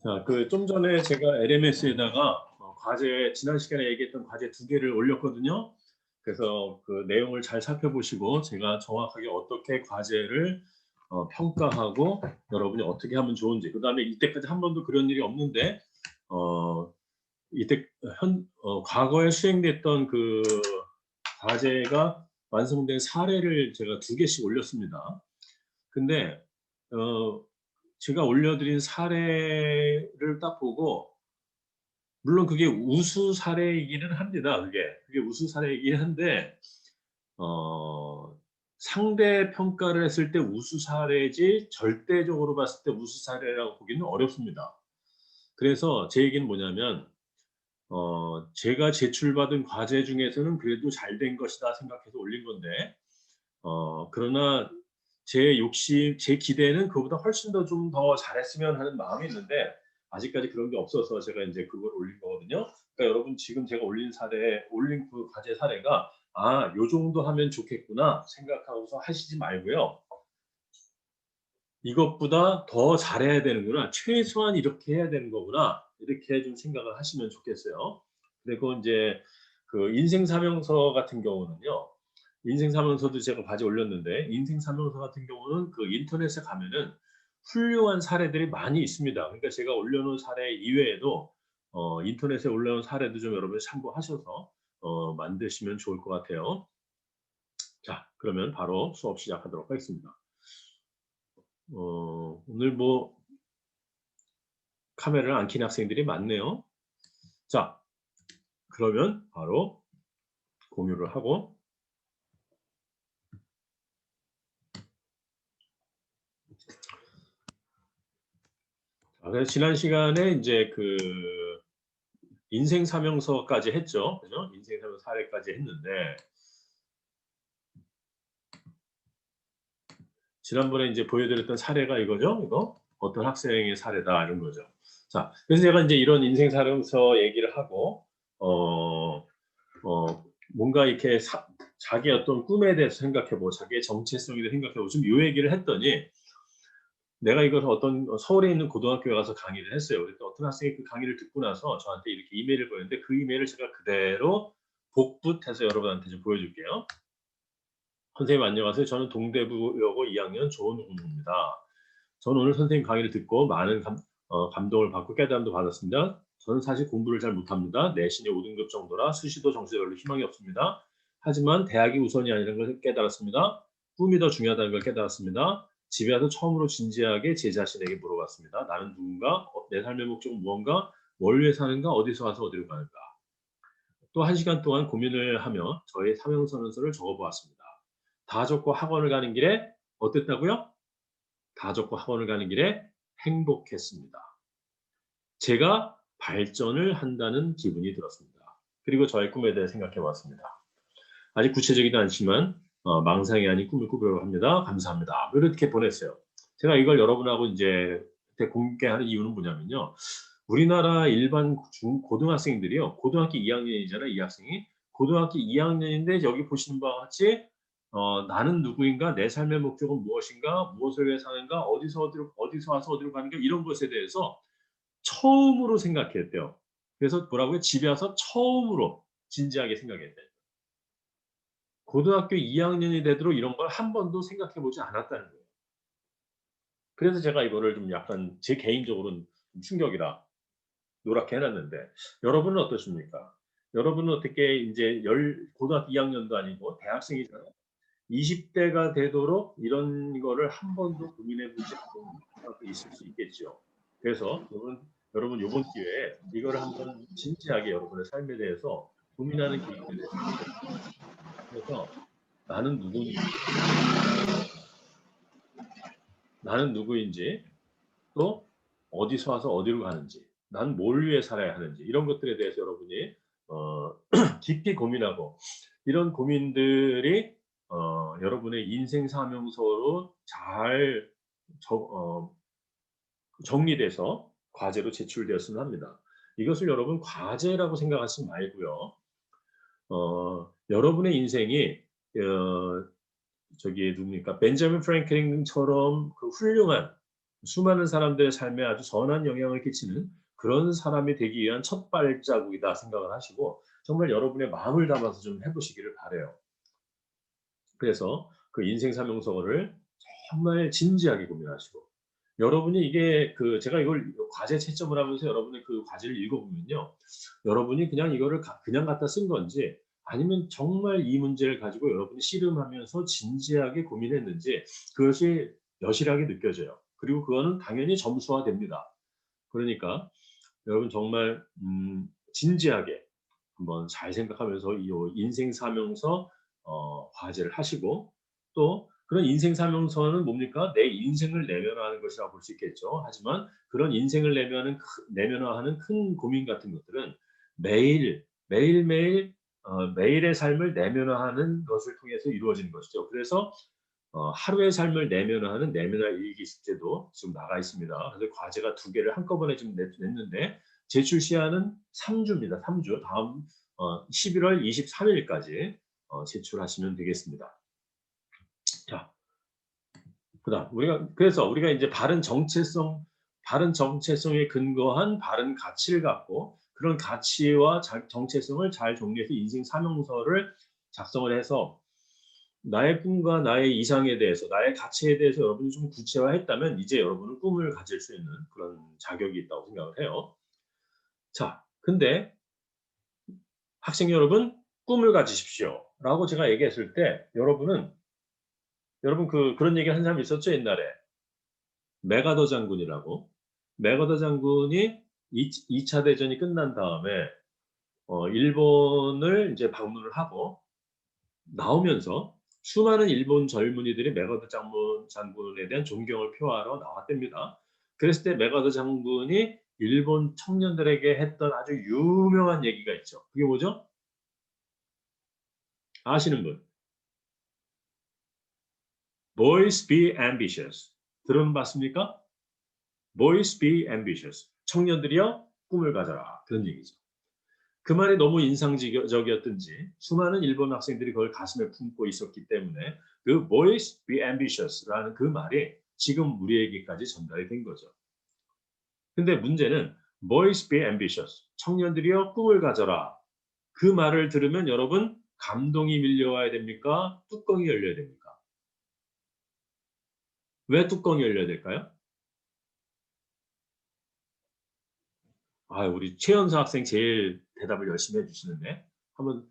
자, 그 좀 전에 제가 LMS에다가 과제 지난 시간에 얘기했던 과제 두 개를 올렸거든요. 그래서 그 내용을 잘 살펴보시고 제가 정확하게 어떻게 과제를 평가하고 여러분이 어떻게 하면 좋은지, 그다음에 이때까지 한 번도 그런 일이 없는데 어 이때 과거에 수행됐던 그 과제가 완성된 사례를 제가 두 개씩 올렸습니다. 근데 어 제가 올려드린 사례를 딱 보고, 물론 그게 우수 사례이기는 합니다. 그게 우수 사례이긴 한데 어 상대 평가를 했을 때 우수 사례지 절대적으로 봤을 때 우수 사례라고 보기는 어렵습니다. 그래서 제 얘기는 뭐냐면 제가 제출받은 과제 중에서는 그래도 '잘 된 것이다.' 생각해서 올린 건데, 그러나 제 기대는 그보다 훨씬 더 좀 더 잘했으면 하는 마음이 있는데 아직까지 그런 게 없어서 제가 인제 그걸 올린 거거든요. 그러니까 여러분 지금 제가 올린 그 과제 사례가 '아 요 정도 하면 좋겠구나.' 생각하고서 하시지 말고요. '이것보다 더 잘해야 되는구나. 최소한 이렇게 해야 되는 거구나.' 이렇게 좀 생각을 하시면 좋겠어요. 그리고 인제 그 인생 사명서 같은 경우는요. 인생 사명서도 제가 과제 올렸는데, 인생 사명서 같은 경우는 그 인터넷에 가면은 훌륭한 사례들이 많이 있습니다. 그러니까 제가 올려 놓은 사례 이외에도 인터넷에 올라온 사례도 좀 여러분이 참고하셔서 만드시면 좋을 것 같아요. 자, 그러면 바로 수업 시작하도록 하겠습니다. 오늘 뭐 카메라를 안 켜는 학생들이 많네요. 자, 그러면 바로 공유를 하고, 그래서 지난 시간에 인제 그 인생 사명서까지 했죠. 그죠? 인생 사명서 사례까지 했는데, 지난번에 인제 보여드렸던 사례가 이거죠. 이거. 어떤 학생의 사례다 이런 거죠. 자, 그래서 제가 인제 이런 인생 사명서 얘기를 하고 어 뭔가 이렇게 자기의 어떤 꿈에 대해서 생각해 보고 자기의 정체성에 대해서 생각해 보고 좀 요 얘기를 했더니, 내가 이걸 어떤 서울에 있는 고등학교에 가서 강의를 했어요. 그랬더니 어떤 학생이 그 강의를 듣고 나서 저한테 이렇게 이메일을 보냈는데, 그 이메일을 제가 그대로 복붙해서 여러분한테 좀 보여줄게요. "선생님 안녕하세요. 저는 동대부여고 2학년 조은웅입니다. 저는 오늘 선생님 강의를 듣고 많은 감동을 받고 깨달음도 받았습니다. 저는 사실 공부를 잘 못합니다. 내신이 5등급 정도라 수시도 정시도 별로 희망이 없습니다. 하지만 대학이 우선이 아니라는 걸 깨달았습니다. 꿈이 더 중요하다는 걸 깨달았습니다. 집에 와서 처음으로 진지하게 제 자신에게 물어봤습니다. 나는 누군가? 내 삶의 목적은 무언가? 뭘 위해 사는가? 어디서 와서 어디로 가는가?" 또 1시간 동안 고민을 하며 저의 사명선서를 적어 보았습니다. 다 적고 학원을 가는 길에 어땠다고요? 다 적고 학원을 가는 길에 행복했습니다. 제가 발전을 한다는 기분이 들었습니다. 그리고 저의 꿈에 대해 생각해 봤습니다. 아직 구체적이지 않지만 망상이 아닌 꿈을 꾸려고 합니다. 감사합니다. 이렇게 보냈어요. 제가 이걸 여러분하고 인제 공개하는 이유는 뭐냐면요. 우리나라 일반 고등학생들이요. 고등학교 2학년이잖아요, 이 학생이. 고등학교 2학년인데 여기 보시는 바와 같이 '나는 누구인가? 내 삶의 목적은 무엇인가? 무엇을 위해 사는가? 어디서 와서 어디로 가는가?' 이런 것에 대해서 처음으로 생각했대요. 그래서 뭐라고요? 집에 와서 처음으로 진지하게 생각했대요. 고등학교 2학년이 되도록 이런 걸 한 번도 생각해 보지 않았다는 거예요. 그래서 제가 이거를 좀 약간 제 개인적으로는 좀 충격이다, 노랗게 해 놨는데, 여러분은 어떠십니까? 여러분은 어떻게 인제 고등학교 2학년도 아니고 대학생이잖아요. 20 대가 되도록 이런 거를 한 번도 고민해 보지 않은 학생도 있을 수 있겠죠. 그래서 여러분 요번 기회에 이거를 한번 진지하게 여러분의 삶에 대해서 고민하는 계기가 됐으면 좋겠습니다. 그래서 나는 누군지, 나는 누구인지, 또 어디서 와서 어디로 가는지, 난 뭘 위해 살아야 하는지, 이런 것들에 대해서 여러분이 어 깊이 고민하고, 이런 고민들이 여러분의 인생 사명서로 잘 적 어 정리돼서 과제로 제출되었으면 합니다. 이것을 여러분 과제라고 생각하지 말고요. 여러분의 인생이 저기 누굽니까? 벤자민 프랭클린처럼 그 훌륭한 수많은 사람들의 삶에 아주 선한 영향을 끼치는 그런 사람이 되기 위한 첫 발자국이다 생각을 하시고 정말 여러분의 마음을 담아서 좀 해 보시기를 바라요. 그래서 그 인생 사명서를 정말 진지하게 고민하시고 여러분이 이게 제가 이걸 과제 채점을 하면서 여러분의 그 과제를 읽어 보면요. 여러분이 그냥 이거를 그냥 갖다 쓴 건지 아니면 정말 이 문제를 가지고 여러분이 씨름하면서 진지하게 고민했는지 그것이 여실하게 느껴져요. 그리고 그거는 당연히 점수화됩니다. 그러니까 여러분 정말 진지하게 한번 잘 생각하면서 이 인생 사명서 과제를 하시고 또 그런 인생 사명서는 뭡니까? 내 인생을 내면화하는 것이라고 볼 수 있겠죠. 하지만 그런 인생을 내면화하는 큰 고민 같은 것들은 매일매일 매일의 삶을 내면화하는 것을 통해서 이루어지는 것이죠. 그래서 하루의 삶을 내면화하는 내면화 일기 숙제도 지금 나가 있습니다. 그래서 과제가 2개를 한꺼번에 지금 냈는데 제출 시한은 3 주입니다. 3 주. 다음 11월 23 일까지 제출하시면 되겠습니다. 자, 그래서 우리가 인제 바른 정체성에 근거한 바른 가치를 갖고 그런 가치와 정체성을 잘 정리해서 인생 사명서를 작성을 해서 나의 꿈과 나의 이상에 대해서 나의 가치에 대해서 여러분이 좀 구체화했다면 이제 여러분은 꿈을 가질 수 있는 그런 자격이 있다고 생각을 해요. 자, 근데 학생 여러분 꿈을 가지십시오라고 제가 얘기했을 때 여러분 그런 얘기 한 사람이 있었죠, 옛날에. 메가더 장군이라고. 메가더 장군이 이 차 대전이 끝난 다음에 일본을 인제 방문을 하고 나오면서 수많은 일본 젊은이들이 메가더 장군에 대한 존경을 표하러 나왔답니다. 그랬을 때 메가더 장군이 일본 청년들에게 했던 아주 유명한 얘기가 있죠. 그게 뭐죠? 아시는 분? Boys be ambitious. 들어는 봤습니까? Boys be ambitious. 청년들이여 꿈을 가져라. 그런 얘기죠. 그 말이 너무 인상적이었던지 수많은 일본 학생들이 그걸 가슴에 품고 있었기 때문에 그 Boys be ambitious라는 그 말이 지금 우리에게까지 전달이 된 거죠. 근데 문제는 Boys be ambitious. 청년들이여 꿈을 가져라. 그 말을 들으면 여러분 감동이 밀려와야 됩니까? 뚜껑이 열려야 됩니까? 왜 뚜껑이 열려야 될까요? 우리 최연소 학생 제일 대답을 열심히 해 주시는데 한번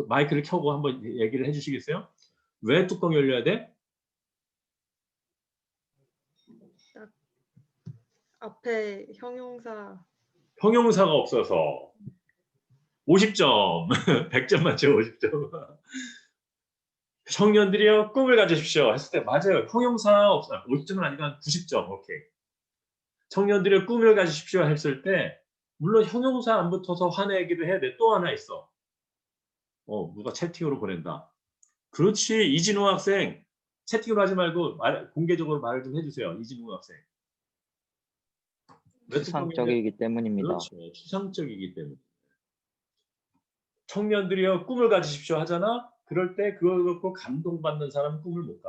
마이크를 켜고 한번 얘기를 해 주시겠어요? 왜 뚜껑이 열려야 돼? 딱 앞에 형용사. 형용사가 없어서 50점. 100점 만점 50점. 청년들이여 꿈을 가지십시오 했을 때 맞아요. 형용사 없어요. 50점은 아니고 90점. 오케이. 청년들의 꿈을 가지십시오 했을 때 물론 형용사 안 붙어서 화내기도 해야 돼. 또 하나 있어. 누가 채팅으로 보낸다. 그렇지. 이진호 학생 채팅으로 하지 말고 공개적으로 말을 좀 해 주세요. 이진호 학생. 추상적이기 때문입니다. 그렇죠. 추상적이기 때문에. 청년들이여 꿈을 가지십시오 하잖아. 그럴 때 그걸 갖고 감동받는 사람은 꿈을 못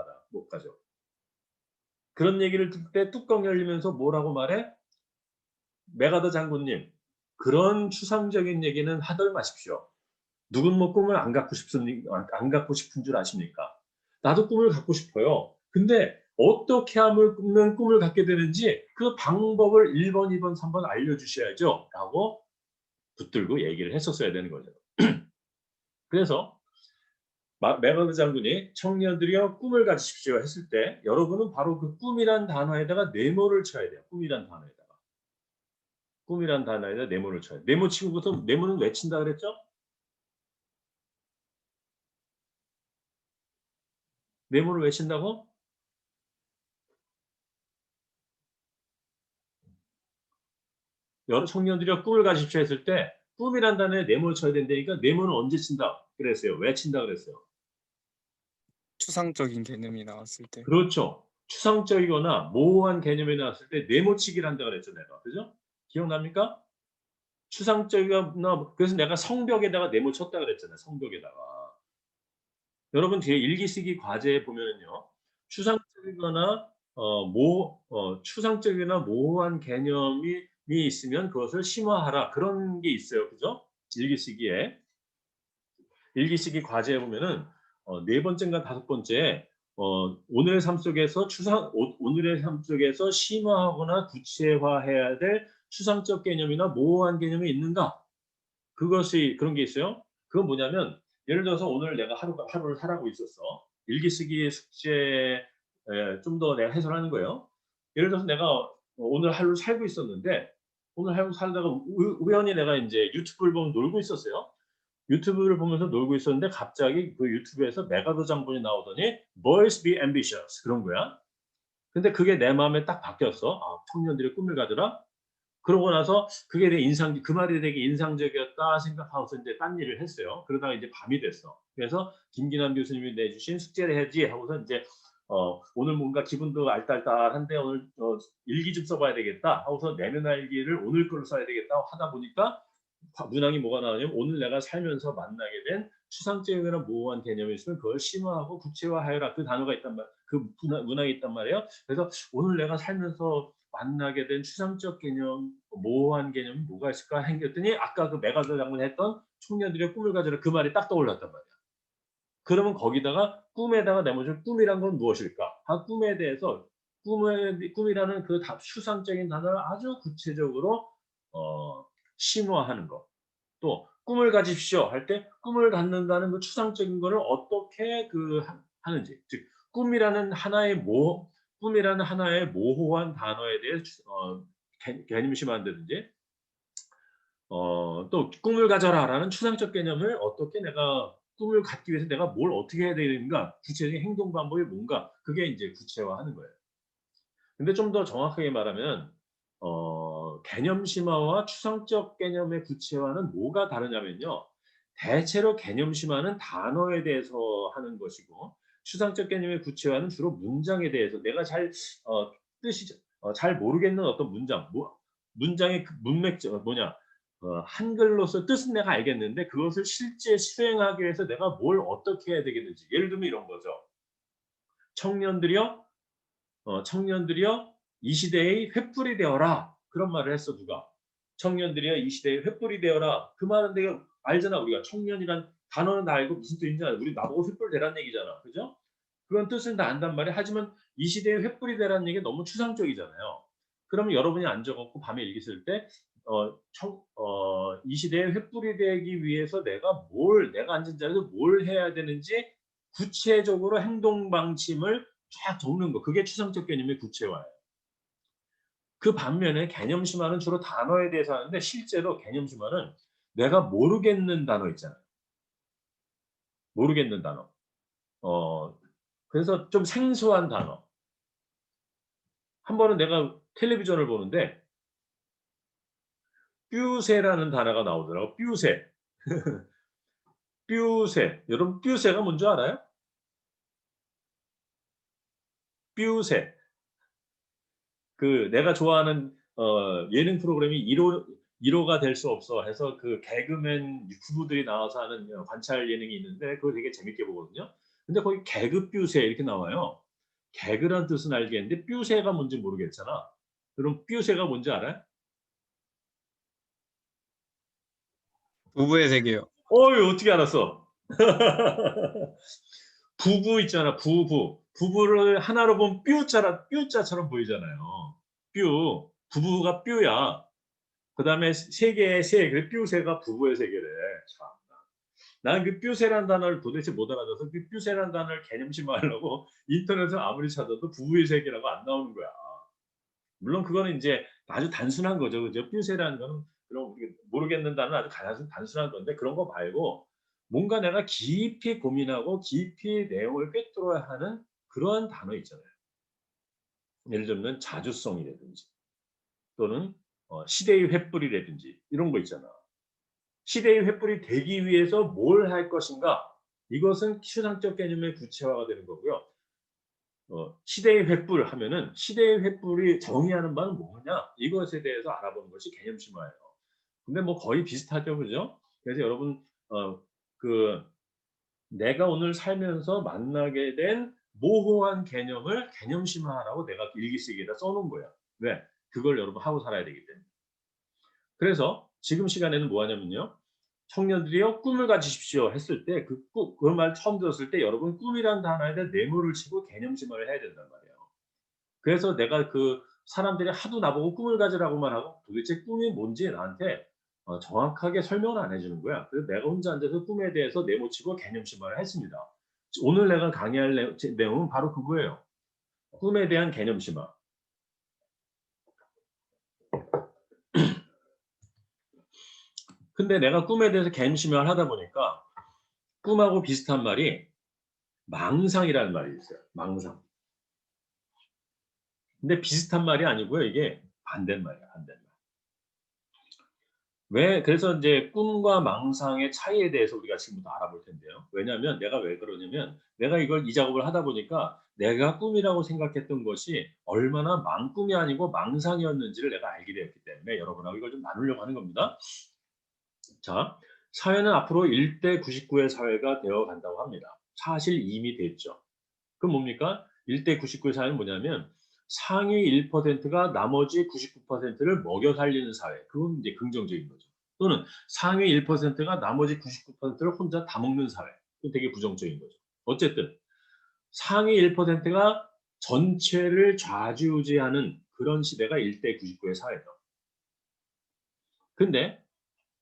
가져. 그런 얘기를 들을 때 뚜껑 열리면서 뭐라고 말해? 메가더 장군님, 그런 추상적인 얘기는 하들 마십시오. 누군 뭐 꿈을 안 갖고 싶은 줄 아십니까? 나도 꿈을 갖고 싶어요. 근데 어떻게 하면 꿈을 갖게 되는지 그 방법을 1번, 2번, 3번 알려주셔야죠. 라고 붙들고 얘기를 했었어야 되는 거죠. 그래서 메가더 장군이 청년들이여 꿈을 가지십시오 했을 때 여러분은 바로 그 꿈이란 단어에다가 네모를 쳐야 돼요. 꿈이란 단어에다 네모를 쳐야 돼요. 네모 치고부터 네모는 왜 친다 그랬죠? 네모를 왜 친다고? 여러 청년들이여 꿈을 가지십시오 했을 때 꿈이란 단어에 네모를 쳐야 된다니까 네모는 언제 친다 그랬어요? 왜 친다 그랬어요? 추상적인 개념이 나왔을 때. 그렇죠. 추상적이거나 모호한 개념이 나왔을 때 네모치기를 한다 그랬죠, 내가. 그죠? 기억납니까? 추상적이거나 그래서 내가 성벽에다가 네모 쳤다 그랬잖아요, 성벽에다가. 여러분 뒤에 일기 쓰기 과제에 보면은요. 추상적이거나 추상적이나 모호한 개념이 있으면 그것을 심화하라. 그런 게 있어요. 그죠? 일기쓰기에. 일기쓰기 과제에 보면은 네 번째인가 다섯 번째에 오늘의 삶 속에서 오늘의 삶 속에서 심화하거나 구체화해야 될 추상적 개념이나 모호한 개념이 있는가? 그것이 그런 게 있어요. 그건 뭐냐면 예를 들어서 오늘 내가 하루를 살아가고 있었어. 일기쓰기 숙제에 좀 더 내가 해설하는 거예요. 예를 들어서 내가 오늘 하루를 살고 있었는데 오늘 하루 살다가 우연히 내가 인제 유튜브를 보면 놀고 있었어요. 유튜브를 보면서 놀고 있었는데 갑자기 그 유튜브에서 메가더 장본이 나오더니 "Boys be ambitious." 그런 거야. 근데 그게 내 마음에 딱 박혔어. '아 청년들의 꿈을 가져라.' 그러고 나서 그게 되게 그 말이 되게 인상적이었다 생각하고서 인제 딴 일을 했어요. 그러다가 이제 밤이 됐어. 그래서 김기남 교수님이 내주신 "숙제를 해야지." 하고서 인제 오늘 뭔가 기분도 알딸딸한데 '오늘 일기 좀 써 봐야 되겠다.' 하고서 내면 일기를 오늘 걸로 써야 되겠다 하다 보니까 문항이 뭐가 나오냐면 오늘 내가 살면서 만나게 된 추상적이나 모호한 개념이 있으면 그걸 심화하고 구체화하여라. 그 단어가 있단 그 문항이 있단 말이에요. 그래서 오늘 내가 살면서 만나게 된 추상적 개념, 모호한 개념이 뭐가 있을까 했더니 아까 그 메가더 장군이 했던 "청년들의 꿈을 가져라." 그 말이 딱 떠올랐단 말이야. 그러면 거기다가 꿈에다가 내모줄 꿈이란 건 무엇일까? 꿈에 대해서 꿈이라는 그 추상적인 단어를 아주 구체적으로 심화하는 거. 또 꿈을 가지십시오 할 때 꿈을 갖는다는 그 추상적인 거를 어떻게 하는지. 즉 꿈이라는 하나의 모호한 단어에 대해 개념 심화한다든지 또 "꿈을 가져라."라는 추상적 개념을 어떻게 내가 꿈을 갖기 위해서 내가 뭘 어떻게 해야 되는가, 구체적인 행동 방법이 뭔가 그게 인제 구체화하는 거예요. 근데 좀 더 정확하게 말하면 개념 심화와 추상적 개념의 구체화는 뭐가 다르냐면요. 대체로 개념 심화는 단어에 대해서 하는 것이고 추상적 개념의 구체화는 주로 문장에 대해서 내가 뜻이 잘 모르겠는 어떤 문장의 그 문맥적 뭐냐 한글로서 뜻은 내가 알겠는데 그것을 실제 수행하기 위해서 내가 뭘 어떻게 해야 되겠는지. 예를 들면 이런 거죠. "청년들이여 청년들이여 이 시대의 횃불이 되어라." 그런 말을 했어 누가. "청년들이여 이 시대의 횃불이 되어라." 그 말은 내가 알잖아 우리가. 청년이란 단어는 다 알고 무슨 뜻인지 알아. 우리 나보고 횃불 되라는 얘기잖아. 그죠? 그런 뜻은 다 안단 말이야. 하지만 이 시대의 횃불이 되라는 얘기가 너무 추상적이잖아요. 그러면 여러분이 앉아 갖고 밤에 일기 쓸 때 이 시대의 횃불이 되기 위해서 내가 앉은 자리에서 뭘 해야 되는지 구체적으로 행동 방침을 쫙 적는 거. 그게 추상적 개념의 구체화예요. 그 반면에 개념 심화는 주로 단어에 대해서 하는데 실제로 개념 심화는 내가 모르겠는 단어 있잖아요. 모르겠는 단어. 어 그래서 좀 생소한 단어. 한 번은 내가 텔레비전을 보는데 뾰새라는 단어가 나오더라고요. 뾰새. 뾰새. 여러분 뾰새가 뭔 줄 알아요? 뾰새. 내가 좋아하는 예능 프로그램이 1호가 될 수 없어 해서 그 개그맨 부부들이 나와서 하는 관찰 예능이 있는데 그걸 되게 재밌게 보거든요. 근데 거기 개그 뾰새 이렇게 나와요. 개그란 뜻은 알겠는데 뾰새가 뭔지 모르겠잖아. 그럼 뾰새가 뭔지 알아요? 부부의 세계요. 어이 어떻게 알았어? 부부 있잖아 부부. 부부를 하나로 보면 뾰자처럼 보이잖아요. 뾰. 부부가 뾰야. 그다음에 세계의 세. 그 뾰새가 부부의 세계래. 참나. 나는 그 뾰새라는 단어를 도대체 못 알아줘서 그 뾰새라는 단어를 개념 심화하려고 인터넷을 아무리 찾아도 부부의 세계라고 안 나오는 거야. 물론 그거는 인제 아주 단순한 거죠. 그죠? 뾰새라는 거는 그런 우리가 모르겠는 단어는 아주 단순한 건데 그런 거 말고 뭔가 내가 깊이 고민하고 깊이 내용을 꿰뚫어야 하는 그러한 단어 있잖아요. 예를 들면 자주성이라든지 또는 시대의 횃불이라든지 이런 거 있잖아. 시대의 횃불이 되기 위해서 뭘 할 것인가? 이것은 추상적 개념의 구체화가 되는 거고요. 시대의 횃불 하면은 시대의 횃불이 정의하는 바는 뭐냐? 이것에 대해서 알아보는 것이 개념 심화예요. 근데 뭐 거의 비슷하죠. 그죠? 그래서 여러분 그 내가 오늘 살면서 만나게 된 모호한 개념을 개념심화하라고 내가 일기쓰기에다 써놓은 거야. 왜? 그걸 여러분 하고 살아야 되기 때문에. 그래서 지금 시간에는 뭐 하냐면요. 청년들이요, 꿈을 가지십시오 했을 때 그 말 처음 들었을 때 여러분 꿈이란 단어에 대해 네모를 치고 개념심화를 해야 된단 말이에요. 그래서 내가 그 사람들이 하도 나보고 꿈을 가지라고만 하고 도대체 꿈이 뭔지 나한테 정확하게 설명을 안 해주는 거야. 그래서 내가 혼자 앉아서 꿈에 대해서 네모치고 개념심화를 했습니다. 오늘 내가 강의할 내용은 바로 그거예요. 꿈에 대한 개념심화. 근데 내가 꿈에 대해서 개념심화를 하다 보니까 꿈하고 비슷한 말이 망상이라는 말이 있어요. 망상. 근데 비슷한 말이 아니고요. 이게 반대말이에요. 반대말. 왜 그래서 인제 꿈과 망상의 차이에 대해서 우리가 지금부터 알아볼 텐데요. 왜냐하면 내가 왜 그러냐면 내가 이걸 이 작업을 하다 보니까 내가 꿈이라고 생각했던 것이 얼마나 망꿈이 아니고 망상이었는지를 내가 알게 되었기 때문에 여러분하고 이걸 좀 나누려고 하는 겁니다. 자, 사회는 앞으로 1대 99의 사회가 되어 간다고 합니다. 사실 이미 됐죠. 그럼 뭡니까? 1대 99의 사회는 뭐냐면 상위 1%가 나머지 99%를 먹여 살리는 사회. 그건 이제 긍정적인 거죠. 또는 상위 1%가 나머지 99%를 혼자 다 먹는 사회. 그건 되게 부정적인 거죠. 어쨌든 상위 1%가 전체를 좌지우지하는 그런 시대가 1대 99의 사회죠. 근데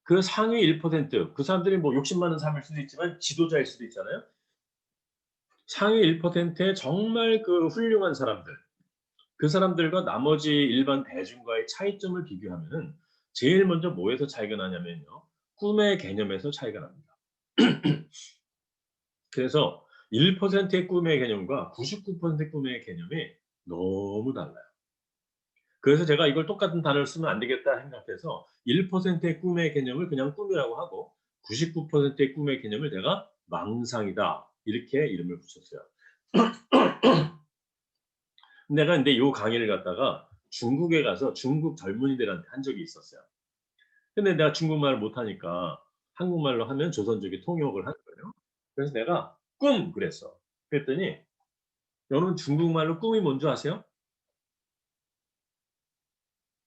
그 상위 1%, 그 사람들이 뭐 욕심 많은 삶일 수도 있지만 지도자일 수도 있잖아요. 상위 1%의 정말 그 훌륭한 사람들, 그 사람들과 나머지 일반 대중과의 차이점을 비교하면은 제일 먼저 뭐에서 차이가 나냐면요. 꿈의 개념에서 차이가 납니다. 그래서 1%의 꿈의 개념과 99%의 꿈의 개념이 너무 달라요. 그래서 제가 이걸 똑같은 단어를 쓰면 안 되겠다 생각해서 1%의 꿈의 개념을 그냥 꿈이라고 하고 99%의 꿈의 개념을 내가 망상이다. 이렇게 이름을 붙였어요. 내가 근데 요 강의를 갖다가 중국에 가서 중국 젊은이들한테 한 적이 있었어요. 근데 내가 중국말을 못하니까 한국말로 하면 조선족이 통역을 하는 거예요. 그래서 내가 "꿈." 그랬어. 그랬더니 여러분 중국말로 꿈이 뭔 줄 아세요?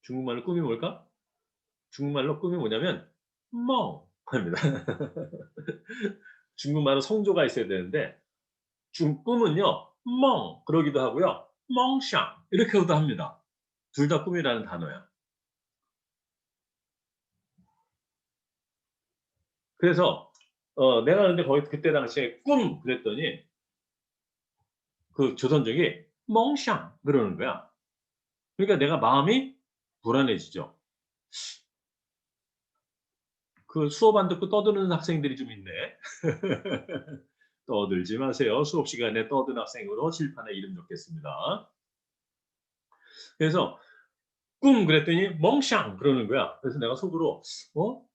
중국말로 꿈이 뭘까? 중국말로 꿈이 뭐냐면 "梦" 합니다. 중국말은 성조가 있어야 되는데 꿈은요 "梦" 그러기도 하고요. "梦想" 이렇게도 합니다. 둘 다 꿈이라는 단어야. 그래서 내가 근데 거기 그때 당시에 "꿈." 그랬더니 그 조선족이 "멍샹." 그러는 거야. 그러니까 내가 마음이 불안해지죠. 그 수업 안 듣고 떠드는 학생들이 좀 있네. 떠들지 마세요. 수업 시간에 떠든 학생으로 칠판에 이름 적겠습니다. 그래서 "꿈." 그랬더니 "멍샹." 그러는 거야. 그래서 내가 속으로 '어?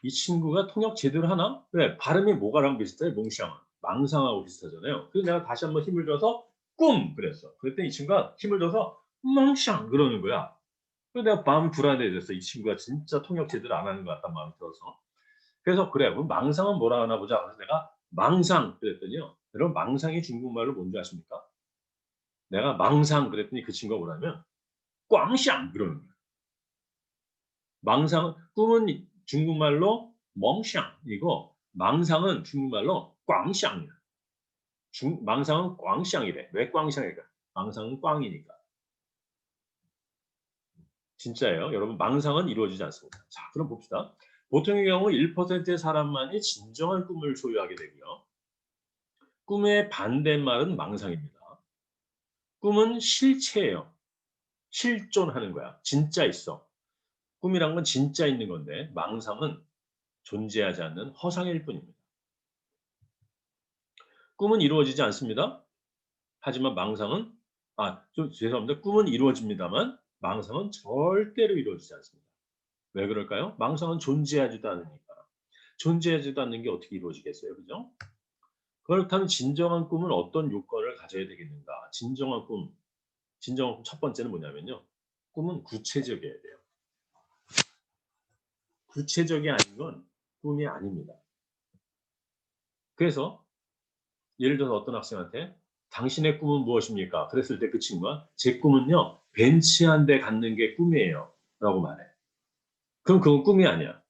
이 친구가 통역 제대로 하나?' 왜 발음이 뭐가랑 비슷해? 몽샹은. 망상하고 비슷하잖아요. 그래서 내가 다시 한번 힘을 줘서 "꿈." 그랬어. 그랬더니 이 친구가 힘을 줘서 "멍샹." 그러는 거야. 그래서 내가 마음이 불안해졌어. '이 친구가 진짜 통역 제대로 안 하는 것 같다.' 마음이 들어서. 그래서 '그래 그럼 망상은 뭐라 하나 보자.' 그래서 내가 "망상." 그랬더니요. 여러분 망상이 중국말로 뭔지 아십니까? 내가 "망상." 그랬더니 그 친구가 뭐냐면 "꽝샹." 그러는 거야. 망상 꿈은 중국말로 멍샹이고 망상은 중국말로 꽝샹이야. 망상은 꽝샹이래. 왜 꽝샹일까? 망상은 꽝이니까. 진짜예요. 여러분 망상은 이루어지지 않습니다. 자 그럼 봅시다. 보통의 경우 1%의 사람만이 진정한 꿈을 소유하게 되고요. 꿈의 반대말은 망상입니다. 꿈은 실체예요. 실존하는 거야. 진짜 있어. 꿈이란 건 진짜 있는 건데 망상은 존재하지 않는 허상일 뿐입니다. 꿈은 이루어지지 않습니다. 하지만 망상은 좀 죄송합니다. 꿈은 이루어집니다만 망상은 절대로 이루어지지 않습니다. 왜 그럴까요? 망상은 존재하지도 않으니까. 존재하지도 않는 게 어떻게 이루어지겠어요. 그죠? 그렇다면 진정한 꿈은 어떤 요건을 가져야 되겠는가? 진정한 꿈 첫 번째는 뭐냐면요. 꿈은 구체적이어야 돼요. 구체적이 아닌 건 꿈이 아닙니다. 그래서 예를 들어서 어떤 학생한테 당신의 꿈은 무엇입니까? 그랬을 때 그 친구가 제 꿈은요, 벤치 한 대 갖는 게 꿈이에요. 라고 말해. 그럼 그건 꿈이 아니야.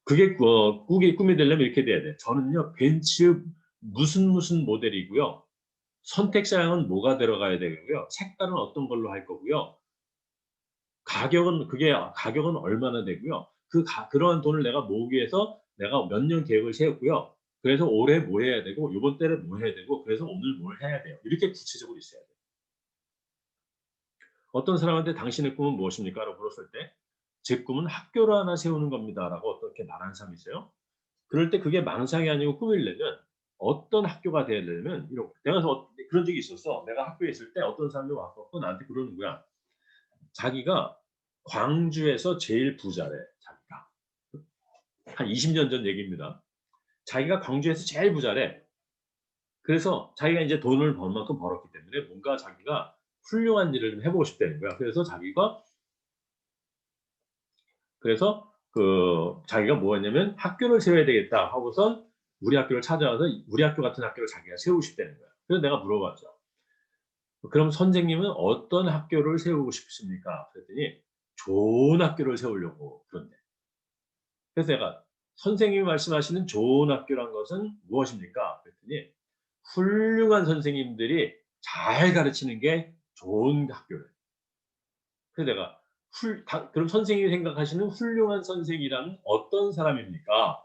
그게 꿈이 되려면 이렇게 돼야 돼. 저는요, 벤츠 무슨 모델이고요. 선택사항은 뭐가 들어가야 되고요. 색깔은 어떤 걸로 할 거고요. 가격은 얼마나 되고요. 그러한 돈을 내가 모으기 위해서 내가 몇 년 계획을 세웠고요. 그래서 올해 뭐 해야 되고 이번 달에 뭐 해야 되고 그래서 오늘 뭘 해야 돼요. 이렇게 구체적으로 있어야 돼요. 어떤 사람한테 당신의 꿈은 무엇입니까? 라고 물었을 때 제 꿈은 학교를 하나 세우는 겁니다. 라고 어떻게 말하는 사람이 있어요. 그럴 때 그게 망상이 아니고 꿈이려면 어떤 학교가 되려면 이런 내가 그런 적이 있었어. 내가 학교에 있을 때 어떤 사람이 와서 나한테 그러는 거야. 자기가 광주에서 제일 부자래. 자기가. 한 20년 전 얘기입니다. 자기가 광주에서 제일 부자래. 그래서 자기가 이제 돈을 번 만큼 벌었기 때문에 뭔가 자기가 훌륭한 일을 좀 해보고 싶다는 거야. 자기가 뭐 했냐면 학교를 세워야 되겠다 하고선 우리 학교를 찾아와서 우리 학교 같은 학교를 자기가 세우고 싶다는 거야. 그래서 내가 물어봤죠. 그럼 선생님은 어떤 학교를 세우고 싶으십니까? 그랬더니 좋은 학교를 세우려고 그런데. 그래서 내가 선생님이 말씀하시는 좋은 학교란 것은 무엇입니까? 그랬더니 훌륭한 선생님들이 잘 가르치는 게 좋은 학교래. 그래서 내가 그럼 선생님이 생각하시는 훌륭한 선생이란 어떤 사람입니까?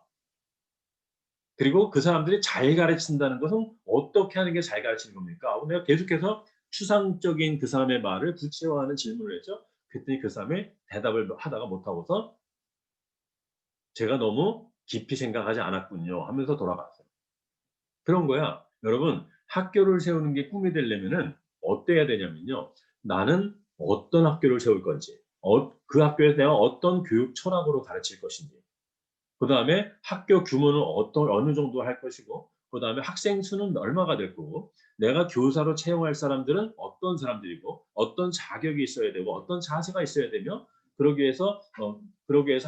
그리고 그 사람들이 잘 가르친다는 것은 어떻게 하는 게 잘 가르치는 겁니까? 하고 내가 계속해서 추상적인 그 사람의 말을 구체화하는 질문을 했죠. 그랬더니 그 사람이 대답을 하다가 못하고서 제가 너무 깊이 생각하지 않았군요 하면서 돌아갔어요. 그런 거야. 여러분, 학교를 세우는 게 꿈이 되려면은 어때야 되냐면요. 나는 어떤 학교를 세울 건지, 그 학교에서 내가 어떤 교육 철학으로 가르칠 것인지, 그 다음에 학교 규모는 어느 정도 할 것이고, 그 다음에 학생 수는 얼마가 될 거고, 내가 교사로 채용할 사람들은 어떤 사람들이고, 어떤 자격이 있어야 되고, 어떤 자세가 있어야 되며, 그러기 위해서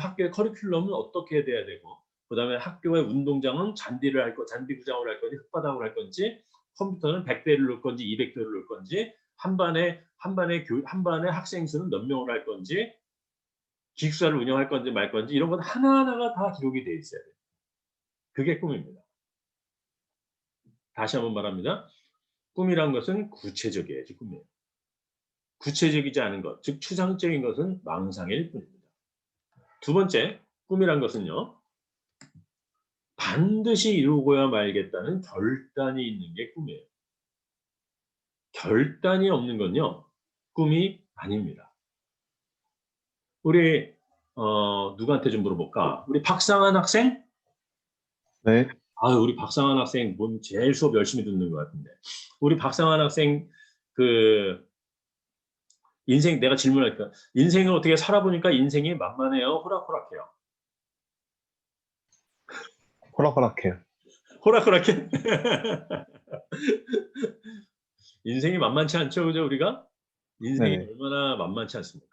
학교의 커리큘럼은 어떻게 돼야 되고, 그 다음에 학교의 운동장은 잔디 구장으로 할 건지, 흙바닥으로 할 건지, 컴퓨터는 100대를 넣을 건지, 200대를 넣을 건지, 한 반에 학생 수는 몇 명으로 할 건지, 기숙사를 운영할 건지 말 건지 이런 건 하나하나가 다 기록이 돼 있어야 돼요. 그게 꿈입니다. 다시 한번 말합니다. 꿈이란 것은 구체적이어야지 꿈이에요. 구체적이지 않은 것, 즉 추상적인 것은 망상일 뿐입니다. 두 번째, 꿈이란 것은요. 반드시 이루고야 말겠다는 결단이 있는 게 꿈이에요. 결단이 없는 건요. 꿈이 아닙니다. 우리 누구한테 좀 물어볼까? 우리 박상한 학생? 네. 우리 박상한 학생 제일 수업 열심히 듣는 것 같은데. 우리 박상한 학생 인생 내가 질문할까? 인생을 어떻게 살아보니까 인생이 만만해요? 호락호락해요? 호락호락해요. 호락호락해? 인생이 만만치 않죠, 그죠? 우리가 인생이 네네. 얼마나 만만치 않습니까?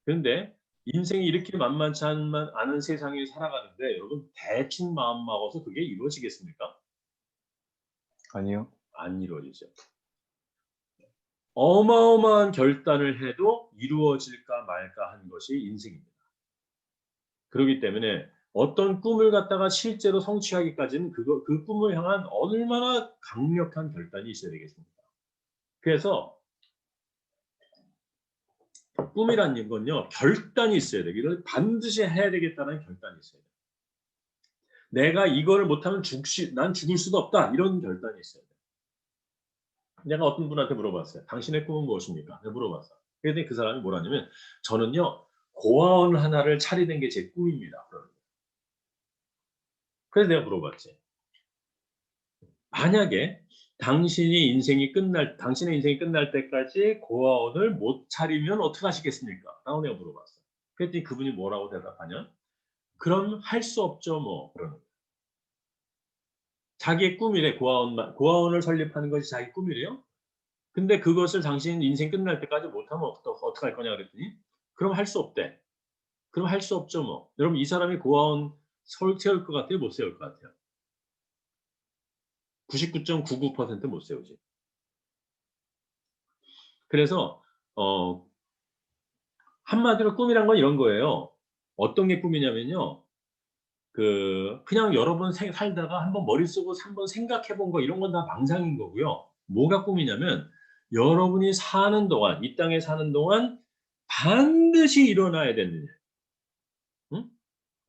그런데 인생이 이렇게 만만치 않은 세상에 살아가는데 여러분 대충 마음 먹어서 그게 이루어지겠습니까? 아니요. 안 이루어지죠. 어마어마한 결단을 해도 이루어질까 말까 하는 것이 인생입니다. 그렇기 때문에 어떤 꿈을 갖다가 실제로 성취하기까지는 그 꿈을 향한 얼마나 강력한 결단이 있어야 되겠습니까? 그래서 꿈이라는 건요, 결단이 있어야 돼요. 이걸 반드시 해야 되겠다는 결단이 있어야 돼요. 내가 이거를 못하면 난 죽을 수도 없다. 이런 결단이 있어야 돼요. 내가 어떤 분한테 물어봤어요. 당신의 꿈은 무엇입니까? 내가 물어봤어. 그랬더니 그 사람이 뭐라냐면 저는요, 고아원 하나를 차리는 게 제 꿈입니다. 그래서 내가 물어봤지. 만약에 당신의 인생이 끝날 때까지 고아원을 못 차리면 어떻게 하시겠습니까? 라고 내가 물어봤어. 그랬더니 그분이 뭐라고 대답하냐? 그럼 할 수 없죠, 뭐. 그러는 거예요. 자기의 꿈이래, 고아원을 설립하는 것이 자기 꿈이래요? 근데 그것을 당신 인생 끝날 때까지 못하면 어떡할 거냐 그랬더니 그럼 할 수 없대. 그럼 할 수 없죠, 뭐. 여러분 이 사람이 고아원 세울 것 같아요? 못 세울 것 같아요? 99.99%못 세우지. 그래서 한마디로 꿈이란 건 이런 거예요. 어떤 게 꿈이냐면요. 그냥 여러분 살다가 한번 머릿속으로 한번 생각해 본 거 이런 건 다 망상인 거고요. 뭐가 꿈이냐면 여러분이 사는 동안 이 땅에 사는 동안 반드시 일어나야 되는 일. 응?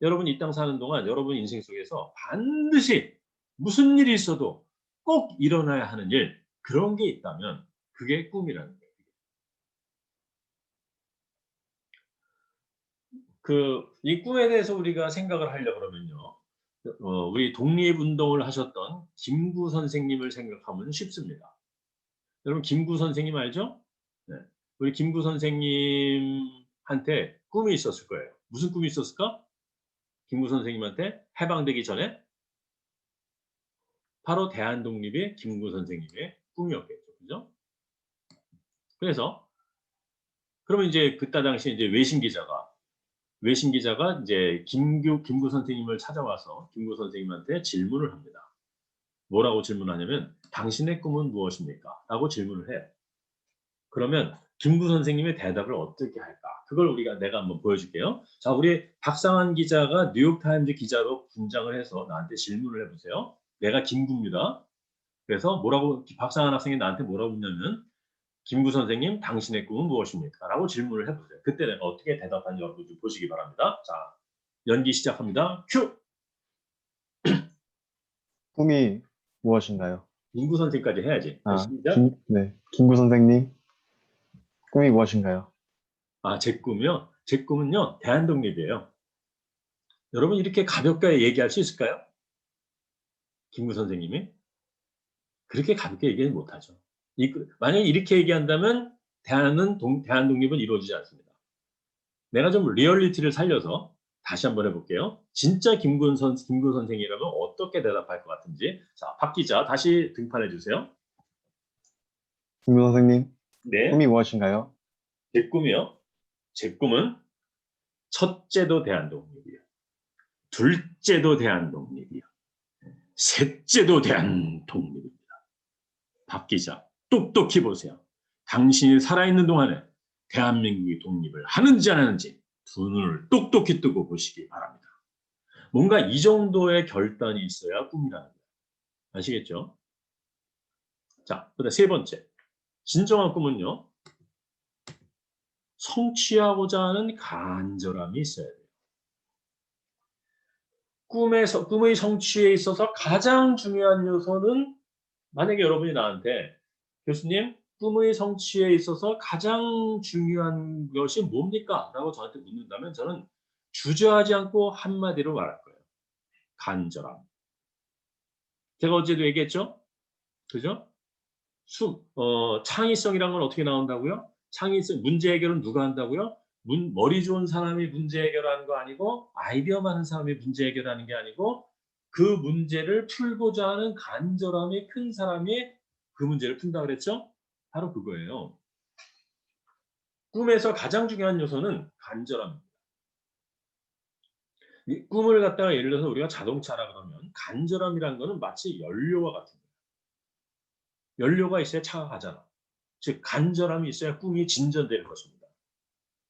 여러분이 이 땅 사는 동안 여러분 인생 속에서 반드시 무슨 일이 있어도 꼭 일어나야 하는 일 그런 게 있다면 그게 꿈이라는 거예요. 이 꿈에 대해서 우리가 생각을 하려고 그러면요. 우리 독립운동을 하셨던 김구 선생님을 생각하면 쉽습니다. 여러분 김구 선생님 알죠? 네. 우리 김구 선생님한테 꿈이 있었을 거예요. 무슨 꿈이 있었을까? 김구 선생님한테 해방되기 전에 바로 대한독립이 김구 선생님의 꿈이었겠죠. 그죠? 그래서 그러면 이제 그때 당시 이제 외신 기자가 이제 김구 선생님을 찾아와서 김구 선생님한테 질문을 합니다. 뭐라고 질문하냐면 당신의 꿈은 무엇입니까? 라고 질문을 해요. 그러면 김구 선생님의 대답을 어떻게 할까? 그걸 내가 한번 보여줄게요. 자, 우리 박상한 기자가 뉴욕타임즈 기자로 분장을 해서 나한테 질문을 해보세요. 내가 김구입니다. 그래서 박상한 학생이 나한테 뭐라고 묻냐면 김구 선생님, 당신의 꿈은 무엇입니까? 라고 질문을 해보세요. 그때 내가 어떻게 대답하는지 여러분 좀 보시기 바랍니다. 자, 연기 시작합니다. 큐! 꿈이 무엇인가요? 김구 선생님까지 해야지. 시작. 네. 김구 선생님, 꿈이 무엇인가요? 제 꿈이요? 제 꿈은요, 대한독립이에요. 여러분, 이렇게 가볍게 얘기할 수 있을까요? 김구 선생님이? 그렇게 가볍게 얘기는 못하죠. 만약에 이렇게 얘기한다면 대한독립은 이루어지지 않습니다. 내가 좀 리얼리티를 살려서 다시 한번 해볼게요. 진짜 김구 선생이라면 어떻게 대답할 것 같은지. 자, 박 기자 다시 등판해 주세요. 김구 선생님, 네, 꿈이 무엇인가요? 제 꿈이요. 제 꿈은 첫째도 대한독립이요. 둘째도 대한독립이요. 셋째도 대한독립입니다. 박 기자, 똑똑히 보세요. 당신이 살아있는 동안에 대한민국이 독립을 하는지 안 하는지 두 눈을 똑똑히 뜨고 보시기 바랍니다. 뭔가 이 정도의 결단이 있어야 꿈이라는 거예요. 아시겠죠? 자, 그다음 세 번째. 진정한 꿈은요. 성취하고자 하는 간절함이 있어야 돼요. 꿈의 성취에 있어서 가장 중요한 요소는 만약에 여러분이 나한테 교수님, 꿈의 성취에 있어서 가장 중요한 것이 뭡니까? 라고 저한테 묻는다면 저는 주저하지 않고 한마디로 말할 거예요. 간절함. 제가 어제도 얘기했죠? 그죠? 창의성이란 건 어떻게 나온다고요? 창의성, 문제 해결은 누가 한다고요? 머리 좋은 사람이 문제 해결하는 거 아니고 아이디어 많은 사람이 문제 해결하는 게 아니고 그 문제를 풀고자 하는 간절함이 큰 사람이 그 문제를 푼다 그랬죠? 바로 그거예요. 꿈에서 가장 중요한 요소는 간절함입니다. 이 꿈을 갖다가 예를 들어서 우리가 자동차라 그러면 간절함이라는 거는 마치 연료와 같은 거예요. 연료가 있어야 차가 가잖아. 즉 간절함이 있어야 꿈이 진전되는 것입니다.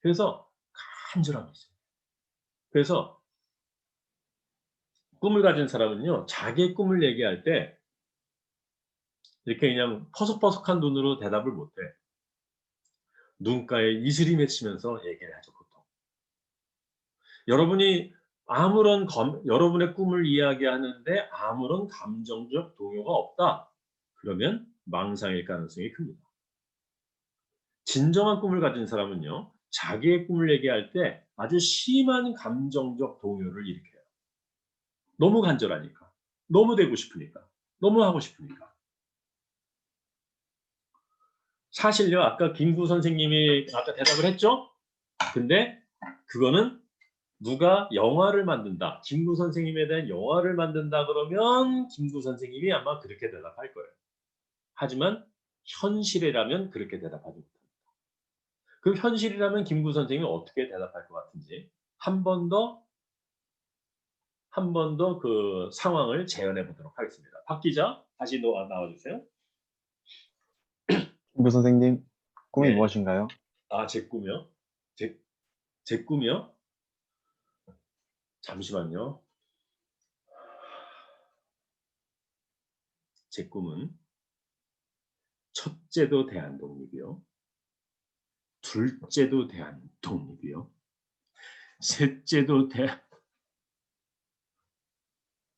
그래서 간절함이 있어요. 그래서 꿈을 가진 사람은요. 자기의 꿈을 얘기할 때 이렇게 그냥 퍼석퍼석한 눈으로 대답을 못해. 눈가에 이슬이 맺히면서 얘기를 하죠. 보통. 여러분이 여러분의 꿈을 이야기하는데 아무런 감정적 동요가 없다. 그러면 망상일 가능성이 큽니다. 진정한 꿈을 가진 사람은요. 자기의 꿈을 얘기할 때 아주 심한 감정적 동요를 일으켜요. 너무 간절하니까. 너무 되고 싶으니까. 너무 하고 싶으니까. 사실요. 아까 김구 선생님이 아까 대답을 했죠? 근데 그거는 누가 영화를 만든다. 김구 선생님에 대한 영화를 만든다 그러면 김구 선생님이 아마 그렇게 대답할 거예요. 하지만 현실이라면 그렇게 대답하지 못합니다. 그 현실이라면 김구 선생님이 어떻게 대답할 것 같은지 한 번 더 그 상황을 재현해 보도록 하겠습니다. 박 기자, 다시 나와주세요. 김구 선생님, 꿈이 네. 무엇인가요? 아, 제 꿈이요? 제 꿈이요? 잠시만요. 제 꿈은 첫째도 대한독립이요. 둘째도 대한독립이요. 셋째도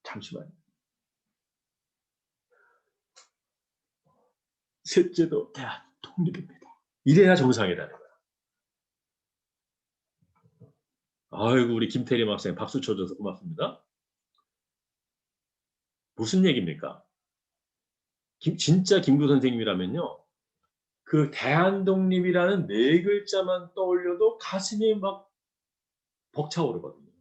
잠시만요. 셋째도 대한독립입니다. 이래야 정상이라는 거야. 아이고, 우리 김태림 학생 박수 쳐줘서 고맙습니다. 무슨 얘기입니까? 진짜 김구 선생님이라면요. 그 대한독립이라는 네 글자만 떠올려도 가슴이 막 벅차오르거든요.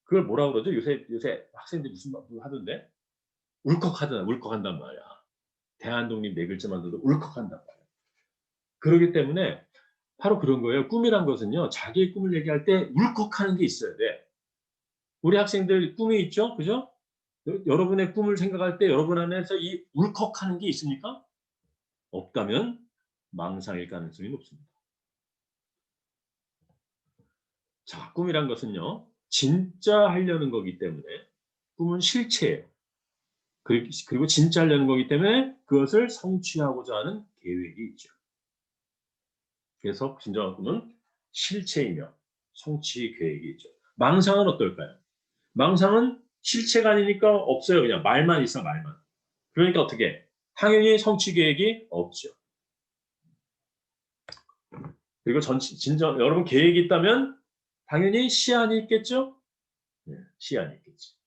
그걸 뭐라 그러죠? 요새 학생들이 무슨 말 하던데? 울컥한단 말이야. 대한독립 네 글자만 들어도 울컥한단 말이야. 그렇기 때문에 바로 그런 거예요. 꿈이란 것은요. 자기의 꿈을 얘기할 때 울컥하는 게 있어야 돼. 우리 학생들 꿈이 있죠? 그죠? 여러분의 꿈을 생각할 때 여러분 안에서 이 울컥하는 게 있습니까? 없다면 망상일 가능성이 높습니다. 자, 꿈이란 것은요. 진짜 하려는 거기 때문에 꿈은 실체예요. 그리고 진짜 하려는 거기 때문에 그것을 성취하고자 하는 계획이 있죠. 그래서 진정한 꿈은 실체이며 성취 계획이 있죠. 망상은 어떨까요? 망상은 실체가 아니니까 없어요. 그냥 말만 있어, 말만. 그러니까 어떻게? 당연히 성취 계획이 없죠. 그리고 여러분 계획이 있다면 당연히 시한이 있겠죠? 네, 시한이 있겠죠.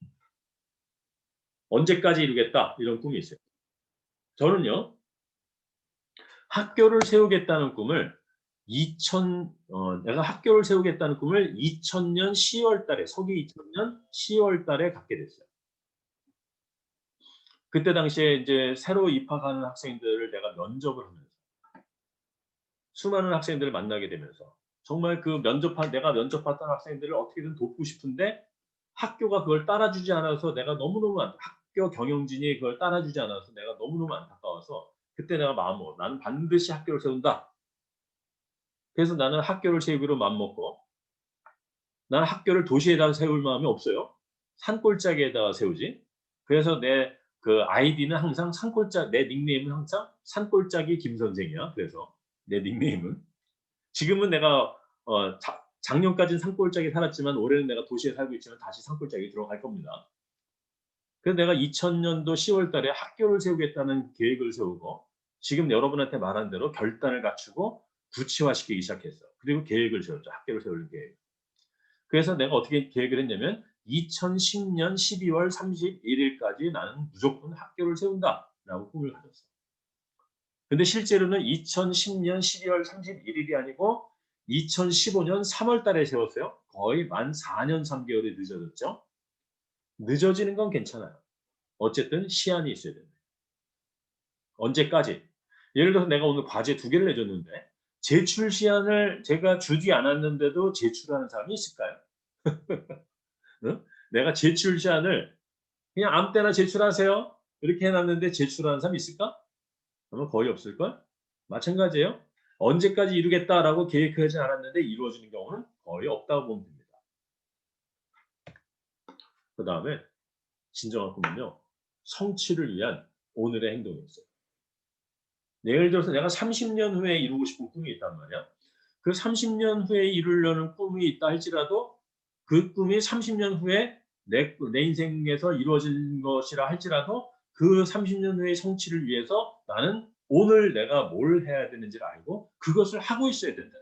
언제까지 이루겠다 이런 꿈이 있어요. 저는요. 학교를 세우겠다는 꿈을 내가 학교를 세우겠다는 꿈을 2000년 10월 달에 서기 2000년 10월 달에 갖게 됐어요. 그때 당시에 이제 새로 입학하는 학생들을 내가 면접을 하면서 수많은 학생들을 만나게 되면서 정말 내가 면접했던 학생들을 어떻게든 돕고 싶은데 학교가 그걸 따라주지 않아서 내가 너무너무 학교 경영진이 그걸 따라주지 않아서 내가 너무너무 안타까워서 그때 내가 마음먹어. 나는 반드시 학교를 세운다. 그래서 나는 학교를 세우기로 마음먹고 나는 학교를 도시에다 세울 마음이 없어요. 산골짜기에다가 세우지. 그래서 내 아이디는 항상 내 닉네임은 항상 산골짜기 김선생이야. 그래서 내 닉네임은. 지금은 내가 작년까지는 산골짜기에 살았지만 올해는 내가 도시에 살고 있지만 다시 산골짜기에 들어갈 겁니다. 그래서 내가 2000년도 10월 달에 학교를 세우겠다는 계획을 세우고 지금 여러분한테 말한 대로 결단을 갖추고 구체화시키기 시작했어. 그리고 계획을 세웠죠. 학교를 세울 계획. 그래서 내가 어떻게 계획을 했냐면 2010년 12월 31일까지 나는 무조건 학교를 세운다라고 꿈을 가졌어. 근데 실제로는 2010년 12월 31일이 아니고 2015년 3월 달에 세웠어요. 거의 만 4년 3개월이 늦어졌죠. 늦어지는 건 괜찮아요. 어쨌든 시한이 있어야 된다. 언제까지? 예를 들어서 내가 오늘 과제 2개를 내줬는데 제출 시한을 제가 주지 않았는데도 제출하는 사람이 있을까요? 응? 내가 제출 시한을 그냥 아무 때나 제출하세요. 이렇게 해놨는데 제출하는 사람이 있을까? 아마 거의 없을걸? 마찬가지예요. 언제까지 이루겠다라고 계획하지 않았는데 이루어지는 경우는 거의 없다고 보면 됩니다. 그 다음에 진정한 꿈은요. 성취를 위한 오늘의 행동이었어요. 예를 들어서 내가 30년 후에 이루고 싶은 꿈이 있단 말이야. 그 30년 후에 이루려는 꿈이 있다 할지라도 그 꿈이 30년 후에 내 인생에서 이루어진 것이라 할지라도 그 30년 후의 성취를 위해서 나는 오늘 내가 뭘 해야 되는지를 알고 그것을 하고 있어야 된다.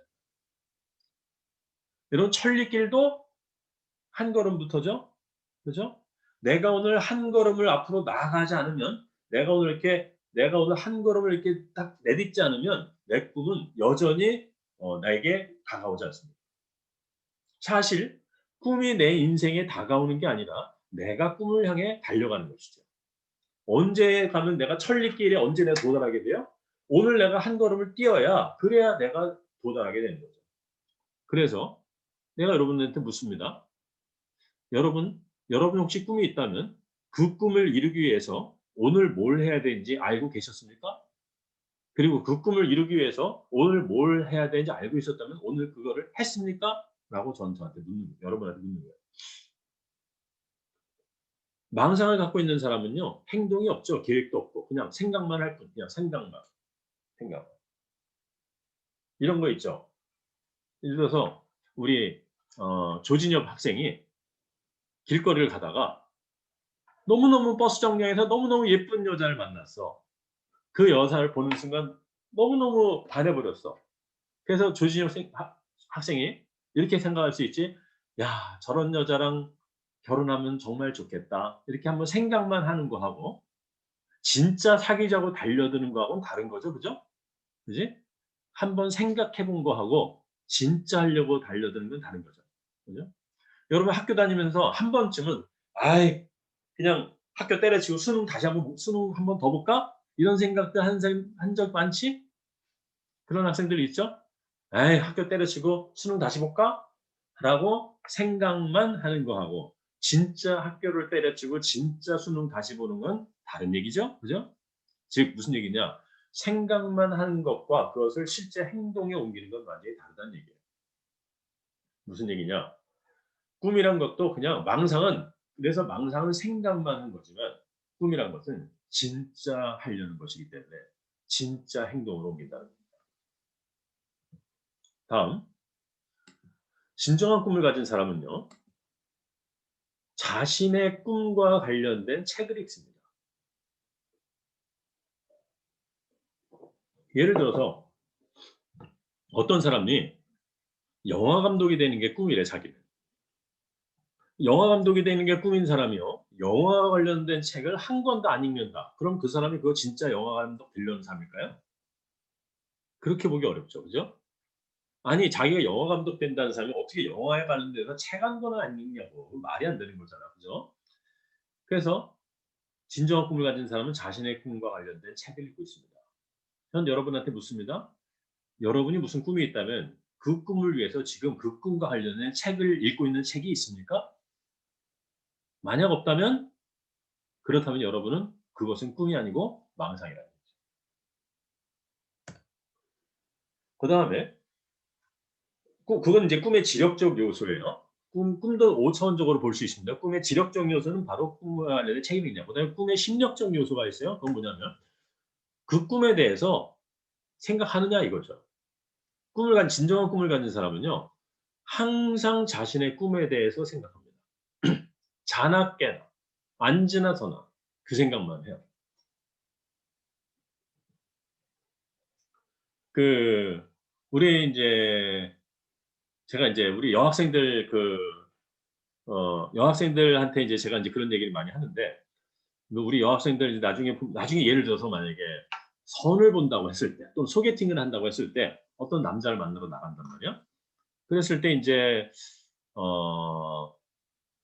이런 천리길도 한 걸음부터죠. 그죠? 내가 오늘 한 걸음을 앞으로 나아가지 않으면 내가 오늘 한 걸음을 이렇게 딱 내딛지 않으면 내 꿈은 여전히 나에게 다가오지 않습니다. 사실 꿈이 내 인생에 다가오는 게 아니라 내가 꿈을 향해 달려가는 것이죠. 언제 가면 내가 천리길에 언제 내가 도달하게 돼요? 오늘 내가 한 걸음을 뛰어야 그래야 내가 도달하게 되는 거죠. 그래서 내가 여러분한테 묻습니다. 여러분 혹시 꿈이 있다면 그 꿈을 이루기 위해서 오늘 뭘 해야 되는지 알고 계셨습니까? 그리고 그 꿈을 이루기 위해서 오늘 뭘 해야 되는지 알고 있었다면 오늘 그거를 했습니까? 라고 저한테 묻는 거예요. 여러분한테 묻는 거예요. 망상을 갖고 있는 사람은요, 행동이 없죠. 계획도 없고 그냥 생각만 할 뿐. 그냥 생각. 이런 거 있죠. 예를 들어서 우리 조진엽 학생이 길거리를 가다가 너무너무 버스 정류장에서 너무너무 예쁜 여자를 만났어. 그 여자를 보는 순간 너무너무 반해버렸어. 그래서 조진엽 학생이 이렇게 생각할 수 있지. 야, 저런 여자랑 결혼하면 정말 좋겠다. 이렇게 한번 생각만 하는 거하고 진짜 사귀자고 달려드는 거하고는 다른 거죠. 그죠? 그지? 한번 생각해 본 거하고 진짜 하려고 달려드는 건 다른 거죠. 그죠? 여러분 학교 다니면서 한 번쯤은 아이 그냥 학교 때려치고 수능 다시 한번 수능 한 번 더 볼까? 이런 생각들 한 적 많지? 그런 학생들 있죠? 에이 학교 때려치고 수능 다시 볼까? 라고 생각만 하는 거하고 진짜 학교를 때려치고 진짜 수능 다시 보는 건 다른 얘기죠. 그죠? 즉 무슨 얘기냐? 생각만 하는 것과 그것을 실제 행동에 옮기는 건 완전히 다르다는 얘기예요. 무슨 얘기냐? 꿈이란 것도 그냥 망상은 그래서 망상은 생각만 하는 거지만 꿈이란 것은 진짜 하려는 것이기 때문에 진짜 행동으로 옮긴다는 겁니다. 다음 진정한 꿈을 가진 사람은요. 자신의 꿈과 관련된 책을 읽습니다. 예를 들어서 어떤 사람이 영화 감독이 되는 게 꿈이래 자기는. 영화 감독이 되는 게 꿈인 사람이요. 영화와 관련된 책을 한 권도 안 읽는다. 그럼 그 사람이 그거 진짜 영화 감독 되려는 사람일까요? 그렇게 보기 어렵죠. 그죠? 아니 자기가 영화 감독 된다는 사람이 어떻게 영화에 관련돼서 책 한 권을 안 읽냐고. 말이 안 되는 거잖아. 그죠? 그래서 진정한 꿈을 가진 사람은 자신의 꿈과 관련된 책을 읽고 있습니다. 전 여러분한테 묻습니다. 여러분이 무슨 꿈이 있다면 그 꿈을 위해서 지금 그 꿈과 관련된 책을 읽고 있는 책이 있습니까? 만약 없다면 그렇다면 여러분은 그것은 꿈이 아니고 망상이라는 거죠. 그다음에 그건 이제 꿈의 지력적 요소예요. 꿈도 5차원적으로 볼 수 있습니다. 꿈의 지력적 요소는 바로 꿈과 관련된 책임이 있냐. 그다음에 꿈의 심력적 요소가 있어요. 그건 뭐냐면 그 꿈에 대해서 생각하느냐 이거죠. 진정한 꿈을 가진 사람은요. 항상 자신의 꿈에 대해서 생각합니다. 자나 깨나 앉으나 서나 그 생각만 해요. 우리 이제 제가 이제 우리 여학생들 여학생들한테 이제 제가 이제 그런 얘기를 많이 하는데 우리 여학생들 이제 나중에 예를 들어서 만약에 선을 본다고 했을 때 또는 소개팅을 한다고 했을 때 어떤 남자를 만나러 나간단 말이야. 그랬을 때 이제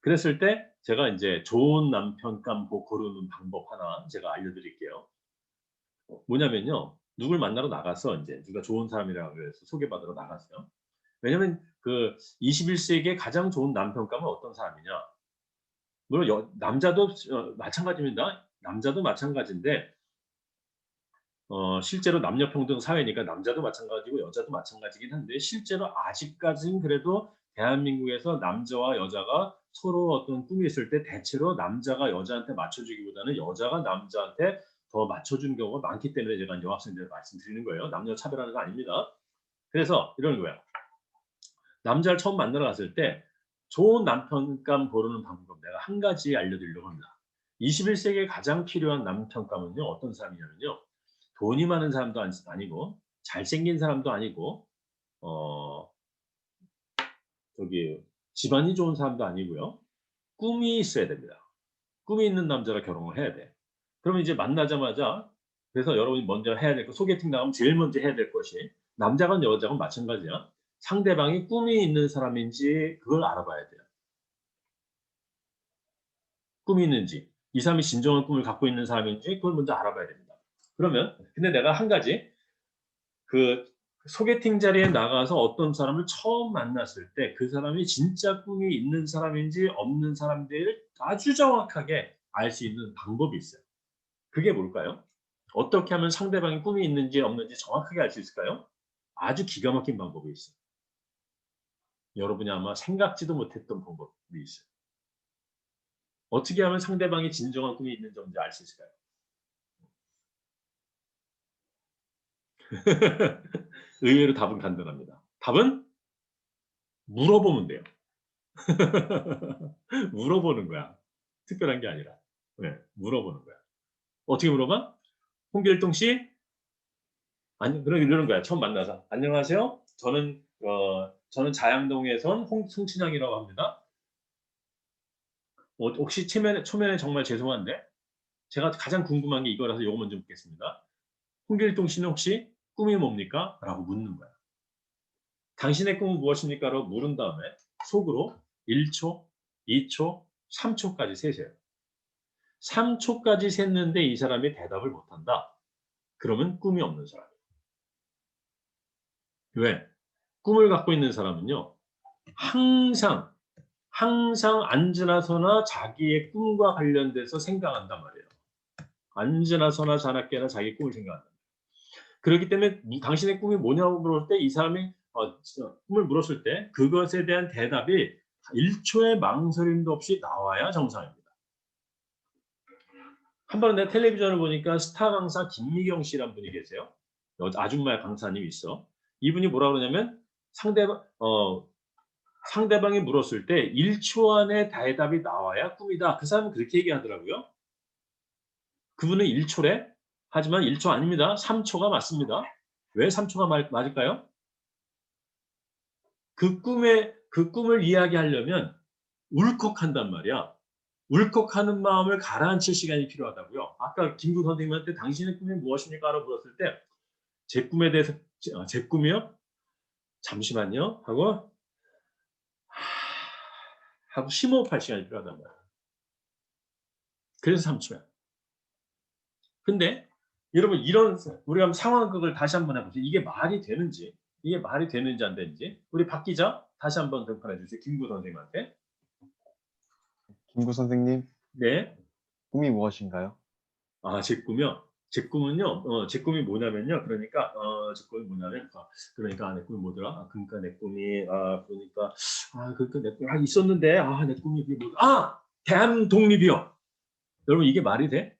그랬을 때 제가 이제 좋은 남편감 고르는 방법 하나 제가 알려드릴게요. 뭐냐면요. 누굴 만나러 나가서 이제 누가 좋은 사람이라고 해서 소개받으러 나갔어요. 왜냐면 그 21세기에 가장 좋은 남편감은 어떤 사람이냐? 물론 남자도 마찬가지입니다. 남자도 마찬가지인데 실제로 남녀 평등 사회니까 남자도 마찬가지고 여자도 마찬가지긴 한데 실제로 아직까지는 그래도 대한민국에서 남자와 여자가 서로 어떤 꿈이 있을 때 대체로 남자가 여자한테 맞춰주기보다는 여자가 남자한테 더 맞춰주는 경우가 많기 때문에 제가 여학생들 말씀드리는 거예요. 남녀 차별하는 거 아닙니다. 그래서 이런 거예요. 남자를 처음 만나러 갔을 때 좋은 남편감 고르는 방법 내가 한 가지 알려드리려고 합니다. 21세기에 가장 필요한 남편감은요. 어떤 사람이냐면요. 돈이 많은 사람도 아니고 잘생긴 사람도 아니고 집안이 좋은 사람도 아니고요. 꿈이 있어야 됩니다. 꿈이 있는 남자랑 결혼을 해야 돼. 그러면 이제 만나자마자 그래서 여러분이 먼저 해야 될 거 소개팅 나가면 제일 먼저 해야 될 것이 남자건 여자건 마찬가지야. 상대방이 꿈이 있는 사람인지 그걸 알아봐야 돼요. 꿈이 있는지 이 사람이 진정한 꿈을 갖고 있는 사람인지 그걸 먼저 알아봐야 됩니다. 그러면 근데 내가 한 가지 그 소개팅 자리에 나가서 어떤 사람을 처음 만났을 때 그 사람이 진짜 꿈이 있는 사람인지 없는 사람들을 아주 정확하게 알 수 있는 방법이 있어요. 그게 뭘까요? 어떻게 하면 상대방이 꿈이 있는지 없는지 정확하게 알 수 있을까요? 아주 기가 막힌 방법이 있어요. 여러분이 아마 생각지도 못했던 방법이 있어요. 어떻게 하면 상대방이 진정한 꿈이 있는지 없는지 알 수 있을까요? 의외로 답은 간단합니다. 답은 물어보면 돼요. 물어보는 거야. 특별한 게 아니라. 네, 물어보는 거야. 어떻게 물어봐? 홍길동 씨? 아니, 이러는 거야. 처음 만나서. 안녕하세요. 저는 자양동에서 온 송춘향이라고 합니다. 혹시 초면에 정말 죄송한데, 제가 가장 궁금한 게 이거라서 이거 먼저 묻겠습니다. 홍길동 씨는 혹시 꿈이 뭡니까? 라고 묻는 거야. 당신의 꿈은 무엇입니까? 라고 물은 다음에 속으로 1초, 2초, 3초까지 세세요. 3초까지 셌는데 이 사람이 대답을 못한다. 그러면 꿈이 없는 사람이에요. 왜? 꿈을 갖고 있는 사람은요. 항상 앉으나 서나 자기의 꿈과 관련돼서 생각한단 말이에요. 앉으나 서나 자나깨나 자기 꿈을 생각한다. 그렇기 때문에 당신의 꿈이 뭐냐고 물을 때 이 사람이 꿈을 물었을 때 그것에 대한 대답이 1초의 망설임도 없이 나와야 정상입니다. 한 번은 내가 텔레비전을 보니까 스타 강사 김미경 씨란 분이 계세요. 아줌마 강사님이 있어. 이분이 뭐라 그러냐면 상대방이 물었을 때 1초 안에 대답이 나와야 꿈이다. 그 사람은 그렇게 얘기하더라고요. 그분은 1초래? 하지만 1초 아닙니다. 3초가 맞습니다. 왜 3초가 맞을까요? 그 꿈을 이야기하려면 울컥한단 말이야. 울컥하는 마음을 가라앉힐 시간이 필요하다고요. 아까 김구 선생님한테 당신의 꿈이 무엇입니까? 라고 물었을 때 제 꿈에 대해서 제 꿈이요? 잠시만요. 하고 심호흡할 시간이 필요하단 말이야. 그래서 3초야. 근데 여러분 우리가 상황극을 다시 한번 해보세요. 이게 말이 되는지 안 되는지 우리 박 기자 다시 한번 등판해 주세요. 김구 선생님한테. 김구 선생님, 네. 꿈이 무엇인가요? 제 꿈이요? 제 꿈은요, 제 꿈이 뭐냐면요. 제 꿈이 뭐냐면, 내 꿈이 뭐더라? 그러니까 내 꿈이, 내 꿈이, 있었는데, 내 꿈이 그게 뭐더라? 대한 독립이요. 여러분, 이게 말이 돼?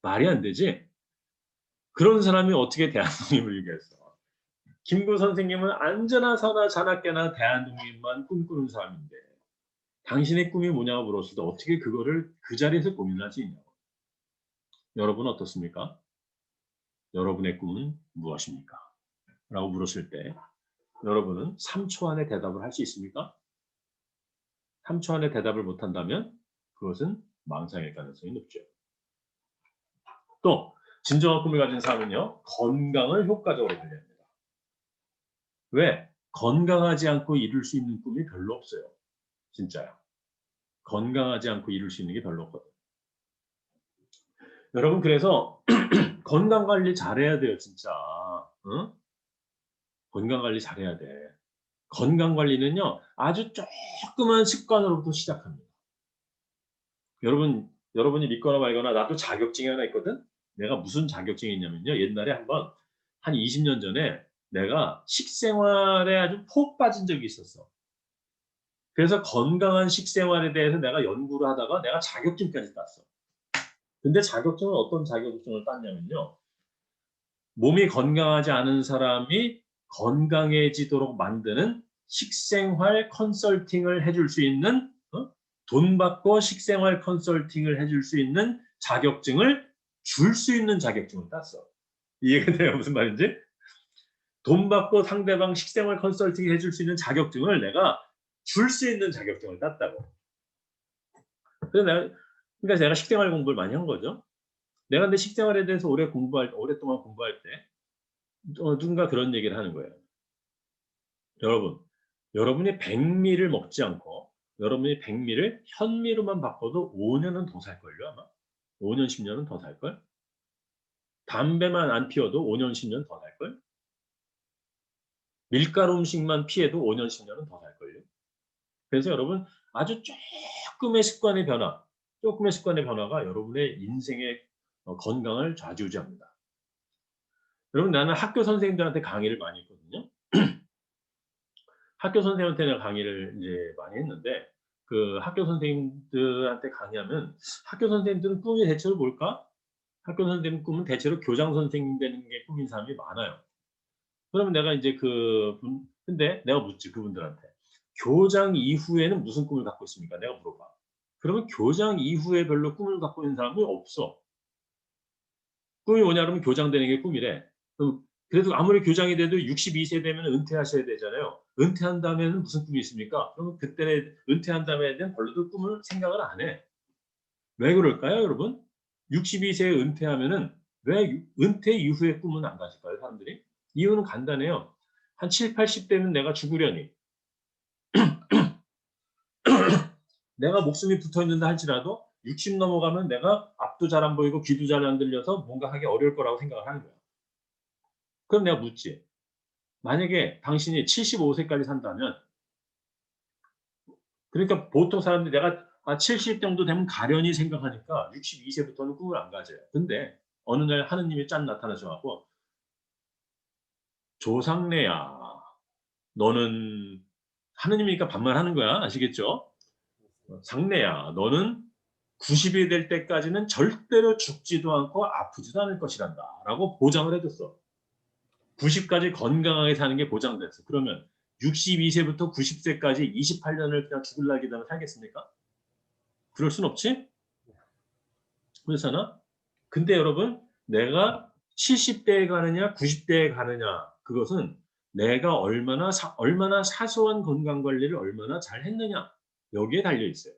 말이 안 되지? 그런 사람이 어떻게 대한 독립을 얘기했어? 김구 선생님은 안전하 서나 자나깨나 대한 독립만 꿈꾸는 사람인데, 당신의 꿈이 뭐냐고 물었을 때 어떻게 그거를 그 자리에서 고민할 수 있냐고. 여러분 어떻습니까? 여러분의 꿈은 무엇입니까? 라고 물었을 때 여러분은 3초 안에 대답을 할 수 있습니까? 3초 안에 대답을 못한다면 그것은 망상일 가능성이 높죠. 또 진정한 꿈을 가진 사람은요. 건강을 효과적으로 관리합니다. 왜? 건강하지 않고 이룰 수 있는 꿈이 별로 없어요. 진짜요. 건강하지 않고 이룰 수 있는 게 별로 없거든요. 여러분 그래서 건강 관리 잘해야 돼요. 진짜. 응? 건강 관리 잘해야 돼. 건강 관리는요. 아주 조그만 습관으로부터 시작합니다. 여러분이 믿거나 말거나 나도 자격증이 하나 있거든. 내가 무슨 자격증이 있냐면요. 옛날에 한 20년 전에 내가 식생활에 아주 푹 빠진 적이 있었어. 그래서 건강한 식생활에 대해서 내가 연구를 하다가 내가 자격증까지 땄어. 근데 자격증은 어떤 자격증을 땄냐면요. 몸이 건강하지 않은 사람이 건강해지도록 만드는 식생활 컨설팅을 해줄 수 있는 돈 받고 식생활 컨설팅을 해줄 수 있는 자격증을 줄 수 있는 자격증을 땄어. 이해가 돼요? 무슨 말인지? 돈 받고 상대방 식생활 컨설팅 해줄 수 있는 자격증을 내가 줄 수 있는 자격증을 땄다고. 그러니까 내가 식생활 공부를 많이 한 거죠. 내가 근데 식생활에 대해서 오랫동안 공부할 때 누군가 그런 얘기를 하는 거예요. 여러분이 백미를 먹지 않고 여러분이 백미를 현미로만 바꿔도 5년은 더 살걸요 아마. 5년 10년은 더 살걸. 담배만 안 피워도 5년 10년 더 살걸. 밀가루 음식만 피해도 5년 10년은 더 살걸요. 그래서 여러분 아주 조금의 습관의 변화 조금의 습관의 변화가 여러분의 인생의 건강을 좌지우지합니다. 여러분, 나는 학교 선생님들한테 강의를 많이 했거든요. 학교 선생님한테 내가 강의를 이제 많이 했는데, 그 학교 선생님들한테 강의하면 학교 선생님들은 꿈이 대체로 뭘까? 학교 선생님 꿈은 대체로 교장 선생님 되는 게 꿈인 사람이 많아요. 그러면 내가 이제 근데 내가 묻지, 그분들한테. 교장 이후에는 무슨 꿈을 갖고 있습니까? 내가 물어봐. 그러면 교장 이후에 별로 꿈을 갖고 있는 사람이 없어. 꿈이 뭐냐 그러면 교장 되는 게 꿈이래. 그래도 아무리 교장이 돼도 62세 되면 은퇴하셔야 되잖아요. 은퇴한 다음에는 무슨 꿈이 있습니까? 그러면 그때 은퇴한 다음에는 별로도 꿈을 생각을 안 해. 왜 그럴까요, 여러분? 62세에 은퇴하면은 왜 은퇴 이후에 꿈은 안 가질까요, 사람들이? 이유는 간단해요. 한 7, 80대면 내가 죽으려니. 내가 목숨이 붙어 있는다 할지라도 60 넘어가면 내가 앞도 잘 안 보이고 귀도 잘 안 들려서 뭔가 하기 어려울 거라고 생각을 하는 거야. 그럼 내가 묻지. 만약에 당신이 75세까지 산다면, 그러니까 보통 사람들이 내가 70 정도 되면 가련히 생각하니까 62세부터는 꿈을 안 가져요. 근데 어느 날 하느님이 짠 나타나셔 갖고 조상래야, 너는 하느님이니까 반말하는 거야. 아시겠죠? 상래야, 너는 90이 될 때까지는 절대로 죽지도 않고 아프지도 않을 것이란다 라고 보장을 해줬어. 90까지 건강하게 사는 게 보장됐어. 그러면 62세부터 90세까지 28년을 그냥 죽을라 기다면 살겠습니까? 그럴 순 없지? 그렇잖아? 근데 여러분, 내가 70대에 가느냐 90대에 가느냐, 그것은 내가 얼마나 사소한 건강관리를 얼마나 잘 했느냐, 여기에 달려 있어요.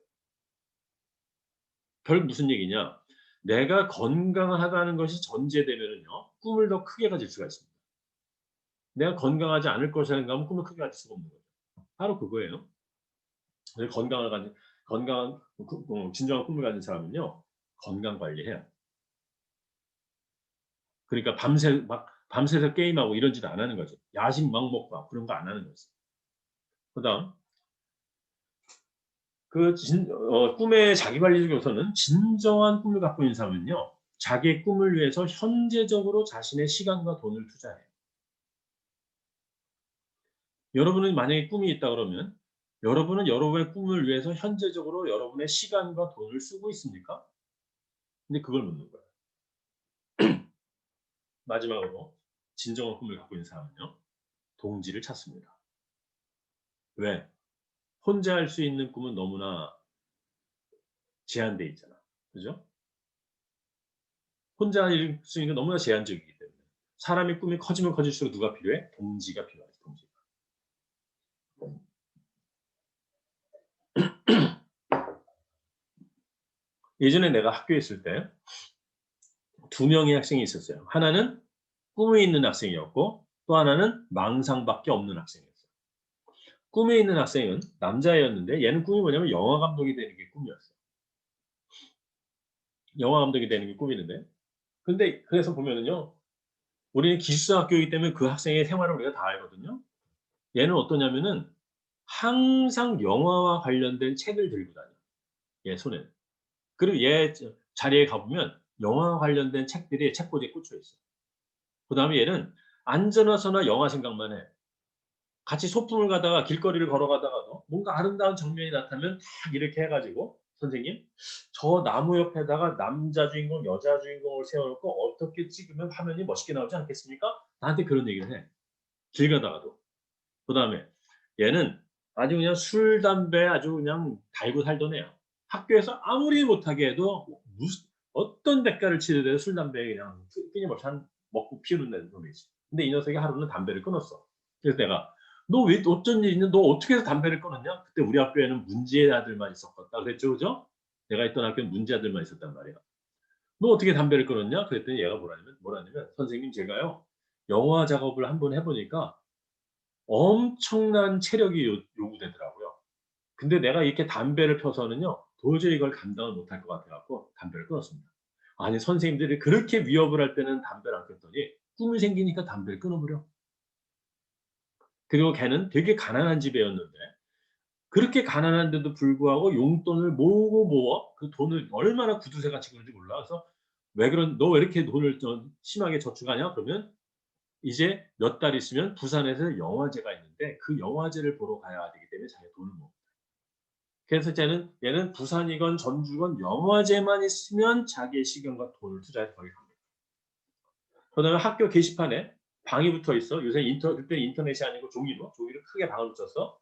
결국 무슨 얘기냐? 내가 건강하다는 것이 전제되면은요, 꿈을 더 크게 가질 수가 있습니다. 내가 건강하지 않을 것이라 생각하면 꿈을 크게 가질 수가 없는 거죠. 바로 그거예요. 건강한 진정한 꿈을 가진 사람은요, 건강 관리해요. 그러니까 밤새서 게임하고 이런 짓 안 하는 거죠. 야식 막 먹고 그런 거 안 하는 거죠. 그다음 꿈의 자기관리 중에서는 진정한 꿈을 갖고 있는 사람은요, 자기의 꿈을 위해서 현재적으로 자신의 시간과 돈을 투자해요. 여러분은 만약에 꿈이 있다 그러면 여러분은 여러분의 꿈을 위해서 현재적으로 여러분의 시간과 돈을 쓰고 있습니까? 근데 그걸 묻는 거예요. 마지막으로 진정한 꿈을 갖고 있는 사람은요, 동지를 찾습니다. 왜? 혼자 할 수 있는 꿈은 너무나 제한돼 있잖아. 그죠? 혼자 할 수 있는 건 너무나 제한적이기 때문에 사람의 꿈이 커지면 커질수록 누가 필요해? 동지가 필요하지. 동지가. 예전에 내가 학교에 있을 때 2명의 학생이 있었어요. 하나는 꿈이 있는 학생이었고 또 하나는 망상밖에 없는 학생이었어요. 꿈에 있는 학생은 남자애였는데 얘는 꿈이 뭐냐면 영화 감독이 되는 게 꿈이었어요. 영화 감독이 되는 게 꿈이는데, 근데 그래서 보면은요, 우리는 기숙사학교이기 때문에 그 학생의 생활을 우리가 다 알거든요. 얘는 어떠냐면은 항상 영화와 관련된 책을 들고 다녀. 얘 손에. 그리고 얘 자리에 가보면 영화와 관련된 책들이 책꽂이에 꽂혀 있어. 그다음에 얘는 앉아서나 영화 생각만 해. 같이 소풍을 가다가 길거리를 걸어가다가도 뭔가 아름다운 장면이 나타나면 딱 이렇게 해가지고, 선생님, 저 나무 옆에다가 남자 주인공, 여자 주인공을 세워놓고 어떻게 찍으면 화면이 멋있게 나오지 않겠습니까? 나한테 그런 얘기를 해. 길 가다가도. 그다음에 얘는 아주 그냥 술, 담배 아주 그냥 달고 살던 애야. 학교에서 아무리 못하게 해도 어떤 대가를 치르더라도 술, 담배 그냥 끊임없이 먹고 피우는 놈이지. 근데 이 녀석이 하루는 담배를 끊었어. 그래서 내가 너 왜 어쩐 일 있냐? 너 어떻게 해서 담배를 끊었냐? 그때 우리 학교에는 문제 아들만 있었다 그랬죠, 그죠? 내가 있던 학교는 문제 아들만 있었단 말이야. 너 어떻게 담배를 끊었냐? 그랬더니 얘가 뭐라냐면 선생님, 제가요 영화 작업을 한번 해보니까 엄청난 체력이 요구되더라고요. 근데 내가 이렇게 담배를 펴서는요, 도저히 이걸 감당을 못할 것 같아갖고 담배를 끊었습니다. 아니, 선생님들이 그렇게 위협을 할 때는 담배를 안 끊더니 꿈이 생기니까 담배를 끊어버려. 그리고 걔는 되게 가난한 집애였는데 그렇게 가난한데도 불구하고 용돈을 모으고 모어 그 돈을 얼마나 구두쇠같이 그런지 몰라. 그래서 너 왜 이렇게 돈을 심하게 저축하냐? 그러면 이제 몇 달 있으면 부산에서 영화제가 있는데 그 영화제를 보러 가야 되기 때문에 자기가 돈을 모아. 그래서 얘는 부산이건 전주건 영화제만 있으면 자기의 시간과 돈을 투자해서 거기 갑니다. 그다음에 학교 게시판에 방이 붙어 있어. 요새 그때 인터넷이 아니고 종이로 크게 방을 붙였어.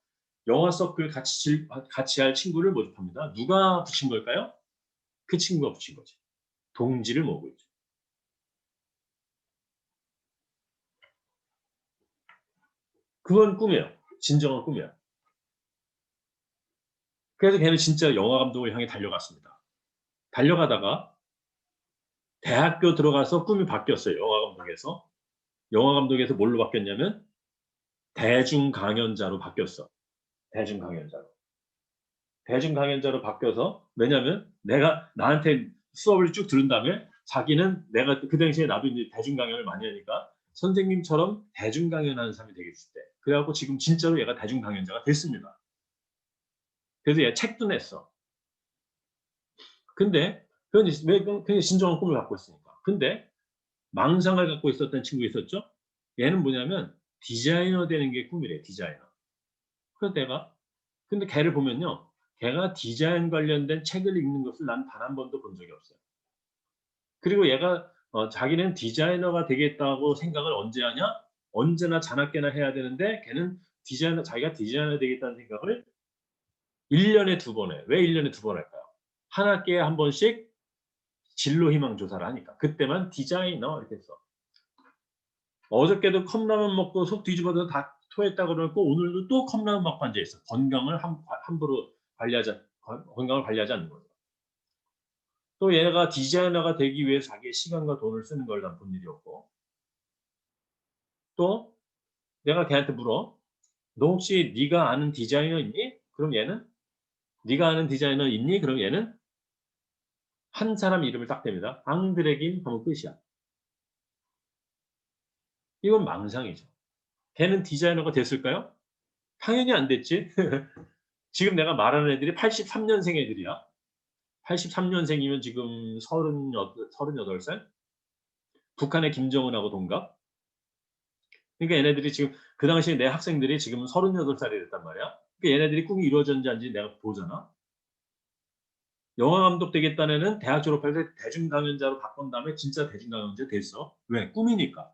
영화 서클 같이 할 친구를 모집합니다. 누가 붙인 걸까요? 그 친구가 붙인 거지. 동지를 모으고 있죠. 그건 꿈이에요. 진정한 꿈이야. 그래서 걔는 진짜 영화 감독을 향해 달려갔습니다. 달려가다가 대학교 들어가서 꿈이 바뀌었어요. 영화 감독에서 뭘로 바뀌었냐면 대중 강연자로 바뀌었어. 대중 강연자로 바뀌어서 왜냐면 내가 나한테 수업을 쭉 들은 다음에 자기는 내가 그 당시에 나도 이제 대중 강연을 많이 하니까 선생님처럼 대중 강연하는 사람이 되고 싶대. 그래갖고 지금 진짜로 얘가 대중 강연자가 됐습니다. 그래서 얘 책도 냈어. 근데 그게 진정한 꿈을 갖고 있으니까. 근데 망상을 갖고 있었던 친구 있었죠? 얘는 뭐냐면 디자이너 되는 게 꿈이래. 디자이너. 그래서 근데 걔를 보면요. 걔가 디자인 관련된 책을 읽는 것을 난 단 한 번도 본 적이 없어요. 그리고 얘가 자기는 디자이너가 되겠다고 생각을 언제 하냐? 언제나 자나깨나 해야 되는데 걔는 자기가 디자이너 되겠다는 생각을 1년에 2번 해. 왜 1년에 2번 할까요? 한 학기에 한 번씩 진로 희망 조사를 하니까. 그때만 디자이너 이렇게 써. 어저께도 컵라면 먹고 속 뒤집어서 다 토했다 그러고 오늘도 또 컵라면 먹고 앉아 있어. 건강을 함부로 건강을 관리하지 않는 거죠. 또 얘가 디자이너가 되기 위해 자기의 시간과 돈을 쓰는 걸 난 본 일이 없고. 또 내가 걔한테 물어. 너 혹시 네가 아는 디자이너 있니? 그럼 얘는 네가 아는 디자이너 있니? 그럼 얘는 한 사람 이름을 딱 댑니다. 앙드레긴 하면 끝이야. 이건 망상이죠. 걔는 디자이너가 됐을까요? 당연히 안 됐지. 지금 내가 말하는 애들이 83년생 애들이야. 83년생이면 지금 38살? 북한의 김정은하고 동갑? 그러니까 얘네들이 지금 그 당시에 내 학생들이 지금 38살이 됐단 말이야. 그러니까 얘네들이 꿈이 이루어졌는지 아닌지 내가 보잖아. 영화 감독 되겠다는 애는 대학 졸업할 때 대중강연자로 바꾼 다음에 진짜 대중강연자 됐어. 왜? 꿈이니까.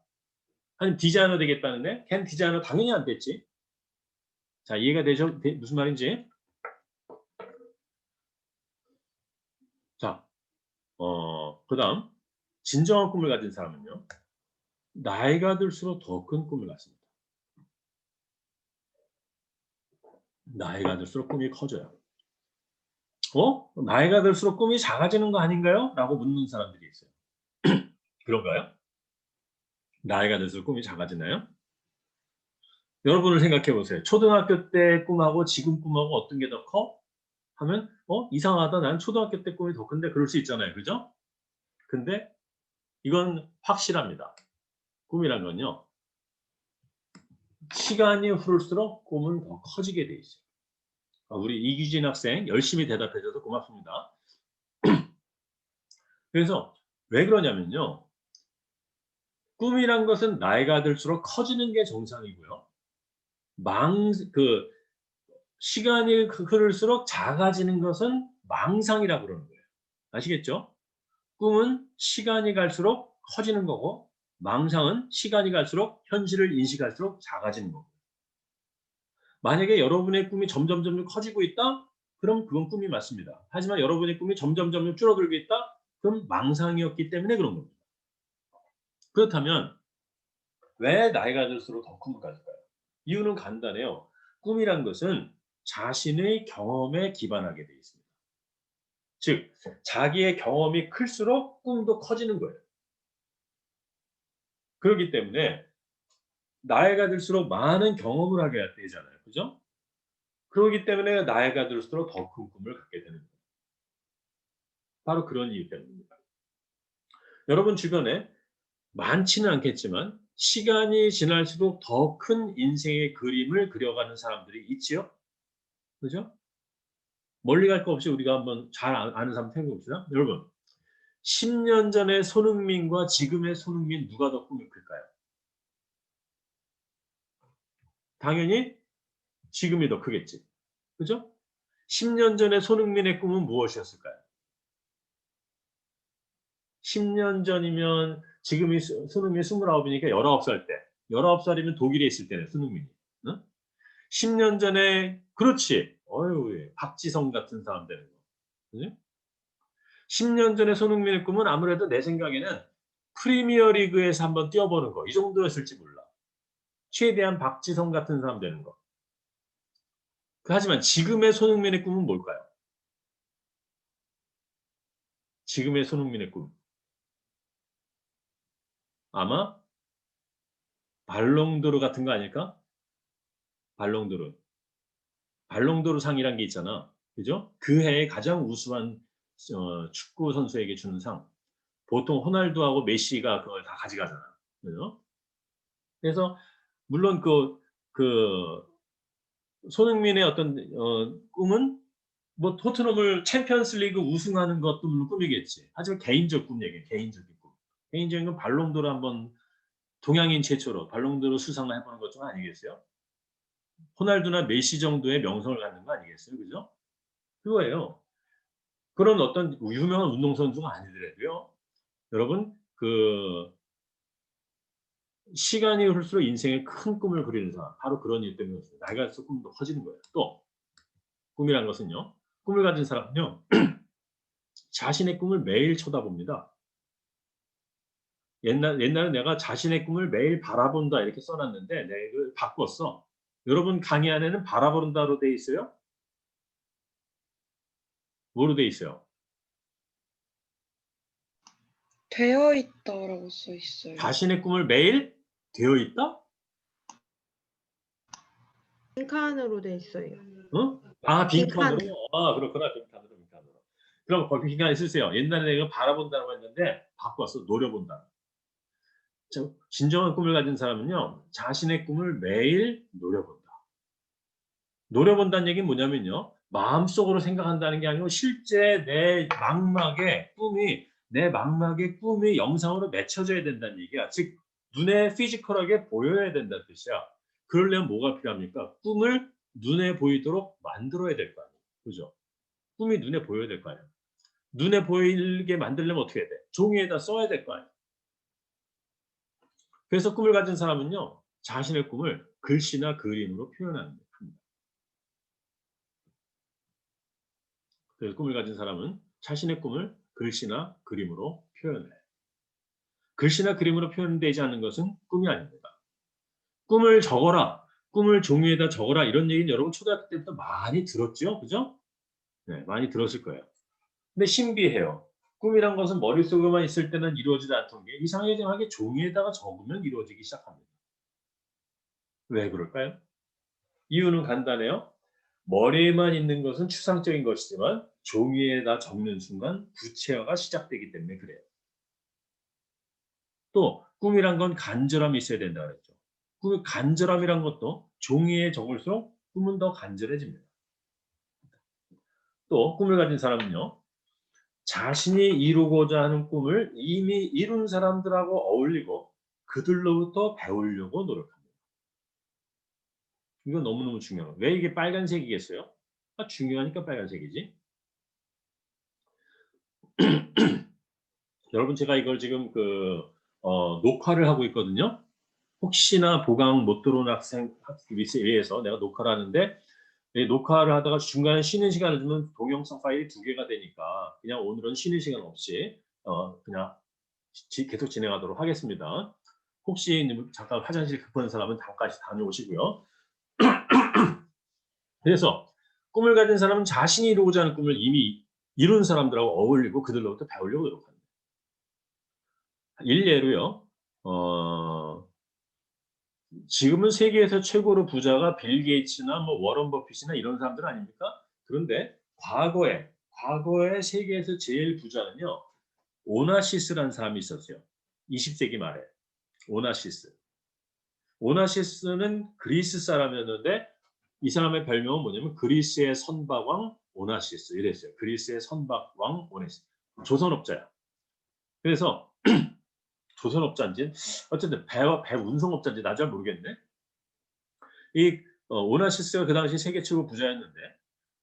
아니 디자이너 되겠다는 애? 걔는 디자이너 당연히 안 됐지. 자, 이해가 되죠? 무슨 말인지? 자, 그다음 진정한 꿈을 가진 사람은요. 나이가 들수록 더 큰 꿈을 갖습니다. 나이가 들수록 꿈이 커져요. 나이가 들수록 꿈이 작아지는 거 아닌가요? 라고 묻는 사람들이 있어요. 그런가요? 나이가 들수록 꿈이 작아지나요? 여러분을 생각해 보세요. 초등학교 때 꿈하고 지금 꿈하고 어떤 게 더 커? 하면 이상하다. 난 초등학교 때 꿈이 더 큰데 그럴 수 있잖아요. 그죠? 근데 이건 확실합니다. 꿈이란 건요. 시간이 흐를수록 꿈은 더 커지게 돼 있어요. 우리 이규진 학생 열심히 대답해 줘서 고맙습니다. 그래서 왜 그러냐면요. 꿈이란 것은 나이가 들수록 커지는 게 정상이고요. 시간이 흐를수록 작아지는 것은 망상이라고 그러는 거예요. 아시겠죠? 꿈은 시간이 갈수록 커지는 거고 망상은 시간이 갈수록 현실을 인식할수록 작아지는 거고. 만약에 여러분의 꿈이 점점 커지고 있다? 그럼 그건 꿈이 맞습니다. 하지만 여러분의 꿈이 점점 줄어들고 있다? 그럼 망상이었기 때문에 그런 겁니다. 그렇다면 왜 나이가 들수록 더 꿈을 가질까요? 이유는 간단해요. 꿈이란 것은 자신의 경험에 기반하게 되어 있습니다. 즉, 자기의 경험이 클수록 꿈도 커지는 거예요. 그렇기 때문에 나이가 들수록 많은 경험을 하게 되잖아요. 그죠? 그렇기 때문에 나이가 들수록 더 큰 꿈을 갖게 되는 거예요. 바로 그런 이유 때문입니다. 여러분 주변에 많지는 않겠지만 시간이 지날수록 더 큰 인생의 그림을 그려가는 사람들이 있지요? 그죠? 멀리 갈 거 없이 우리가 한번 잘 아는 사람 생각해 봅시다. 여러분, 10년 전의 손흥민과 지금의 손흥민 누가 더 꿈이 클까요? 당연히 지금이 더 크겠지. 그죠? 10년 전의 손흥민의 꿈은 무엇이었을까요? 10년 전이면 지금이 손흥민이 29이니까 19살 때. 19살이면 독일에 있을 때네, 손흥민이. 응? 10년 전에 그렇지. 어휴, 박지성 같은 사람 되는 거. 그지? 10년 전에 손흥민의 꿈은 아무래도 내 생각에는 프리미어 리그에서 한번 뛰어보는 거. 이 정도였을지 몰라. 최대한 박지성 같은 사람 되는 거. 하지만 지금의 손흥민의 꿈은 뭘까요? 지금의 손흥민의 꿈. 아마 발롱도르 같은 거 아닐까? 발롱도르. 발롱도르 상이란 게 있잖아. 그죠? 그 해에 가장 우수한 축구 선수에게 주는 상. 보통 호날두하고 메시가 그걸 다 가져가잖아. 그죠? 그래서 물론 그 손흥민의 어떤 꿈은 뭐 토트넘을 챔피언스 리그 우승하는 것도 물론 꿈이겠지. 하지만 개인적 꿈 얘기해. 개인적인 꿈. 개인적인 건 발롱도르 한번 동양인 최초로 발롱도르 수상을 해보는 것 좀 아니겠어요? 호날두나 메시 정도의 명성을 갖는 거 아니겠어요? 그죠? 그거예요. 그런 어떤 유명한 운동선수가 아니더라도요. 여러분 시간이 흐를수록 인생에 큰 꿈을 그리는 사람 바로 그런 일 때문에 나이가 들수록 꿈도 커지는 거예요. 또 꿈이란 것은요. 꿈을 가진 사람은요. 자신의 꿈을 매일 쳐다봅니다. 옛날에 내가 자신의 꿈을 매일 바라본다 이렇게 써놨는데 내가 이걸 바꿨어. 여러분 강의 안에는 바라본다로 돼 있어요? 뭐로 돼 있어요? 되어 있다라고 써 있어요. 자신의 꿈을 매일 되어 있다? 빈칸으로 돼 있어요. 어? 아, 빈칸으로? 빈칸. 아, 그렇구나. 빈칸으로. 그럼 거기 빈칸 있으세요. 옛날에 내가 바라본다고 했는데 바꿨어. 노려본다. 진정한 꿈을 가진 사람은요. 자신의 꿈을 매일 노려본다. 노려본다는 얘기는 뭐냐면요. 마음속으로 생각한다는 게 아니고 실제 내 망막의 꿈이 영상으로 맺혀져야 된다는 얘기야. 즉 눈에 피지컬하게 보여야 된다는 뜻이야. 그러려면 뭐가 필요합니까? 꿈을 눈에 보이도록 만들어야 될 거 아니에요. 그죠? 꿈이 눈에 보여야 될 거 아니에요. 눈에 보이게 만들려면 어떻게 해야 돼? 종이에다 써야 될 거 아니에요. 그래서 꿈을 가진 사람은요. 자신의 꿈을 글씨나 그림으로 표현하는 겁니다. 그래서 꿈을 가진 사람은 자신의 꿈을 글씨나 그림으로 표현해. 글씨나 그림으로 표현되지 않는 것은 꿈이 아닙니다. 꿈을 적어라. 꿈을 종이에다 적어라. 이런 얘기는 여러분 초등학교 때부터 많이 들었죠? 그죠? 네, 많이 들었을 거예요. 근데 신비해요. 꿈이란 것은 머릿속에만 있을 때는 이루어지지 않던 게 이상하게 종이에다가 적으면 이루어지기 시작합니다. 왜 그럴까요? 이유는 간단해요. 머리에만 있는 것은 추상적인 것이지만 종이에다 적는 순간 구체화가 시작되기 때문에 그래요. 또 꿈이란 건 간절함이 있어야 된다고 그랬죠. 그 간절함이란 것도 종이에 적을수록 꿈은 더 간절해집니다. 또 꿈을 가진 사람은요. 자신이 이루고자 하는 꿈을 이미 이룬 사람들하고 어울리고 그들로부터 배우려고 노력합니다. 이거 너무너무 중요한 거예요. 왜 이게 빨간색이겠어요? 아, 중요하니까 빨간색이지. 여러분 제가 이걸 지금 녹화를 하고 있거든요. 혹시나 보강 못 들어온 학생 위해서 내가 녹화를 하는데 녹화를 하다가 중간에 쉬는 시간을 주면 동영상 파일이 2개가 되니까 그냥 오늘은 쉬는 시간 없이 그냥 계속 진행하도록 하겠습니다. 혹시 잠깐 화장실 급한 사람은 잠깐 다녀오시고요. 그래서 꿈을 가진 사람은 자신이 이루고자 하는 꿈을 이미 이룬 사람들하고 어울리고 그들로부터 배우려고 노력합니다. 일례로요. 지금은 세계에서 최고로 부자가 빌 게이츠나 뭐 워런 버핏이나 이런 사람들 아닙니까? 그런데 과거에 세계에서 제일 부자는요. 오나시스라는 사람이 있었어요. 20세기 말에. 오나시스는 그리스 사람이었는데 이 사람의 별명은 뭐냐면 그리스의 선박왕 오나시스 이랬어요. 그리스의 선박왕 오나시스. 조선업자야. 그래서 조선업자인지 어쨌든 배 운송업자인지 나 잘 모르겠네. 이 오나시스가 그 당시 세계 최고 부자였는데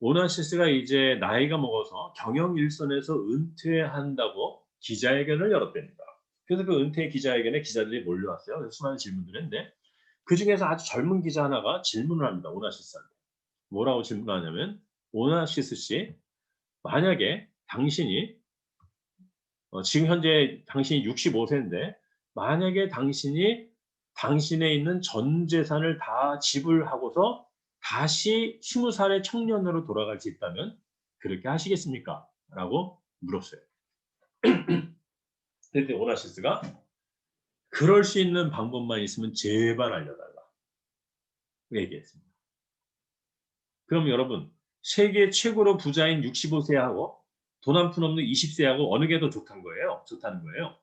오나시스가 이제 나이가 먹어서 경영 일선에서 은퇴한다고 기자회견을 열었답니다. 그래서 그 은퇴 기자회견에 기자들이 몰려왔어요. 그래서 수많은 질문들을 했는데 그중에서 아주 젊은 기자 하나가 질문을 합니다. 오나시스한테. 뭐라고 질문하냐면 오나시스 씨 만약에 당신이 지금 현재 당신이 65세인데 만약에 당신이 당신에 있는 전 재산을 다 지불하고서 다시 20살의 청년으로 돌아갈 수 있다면 그렇게 하시겠습니까? 라고 물었어요. 그랬더니 오나시스가 그럴 수 있는 방법만 있으면 제발 알려달라. 얘기했습니다. 그럼 여러분 세계 최고로 부자인 65세하고 돈 한 푼 없는 20세하고 어느 게 더 좋다는 거예요? 좋다는 거예요.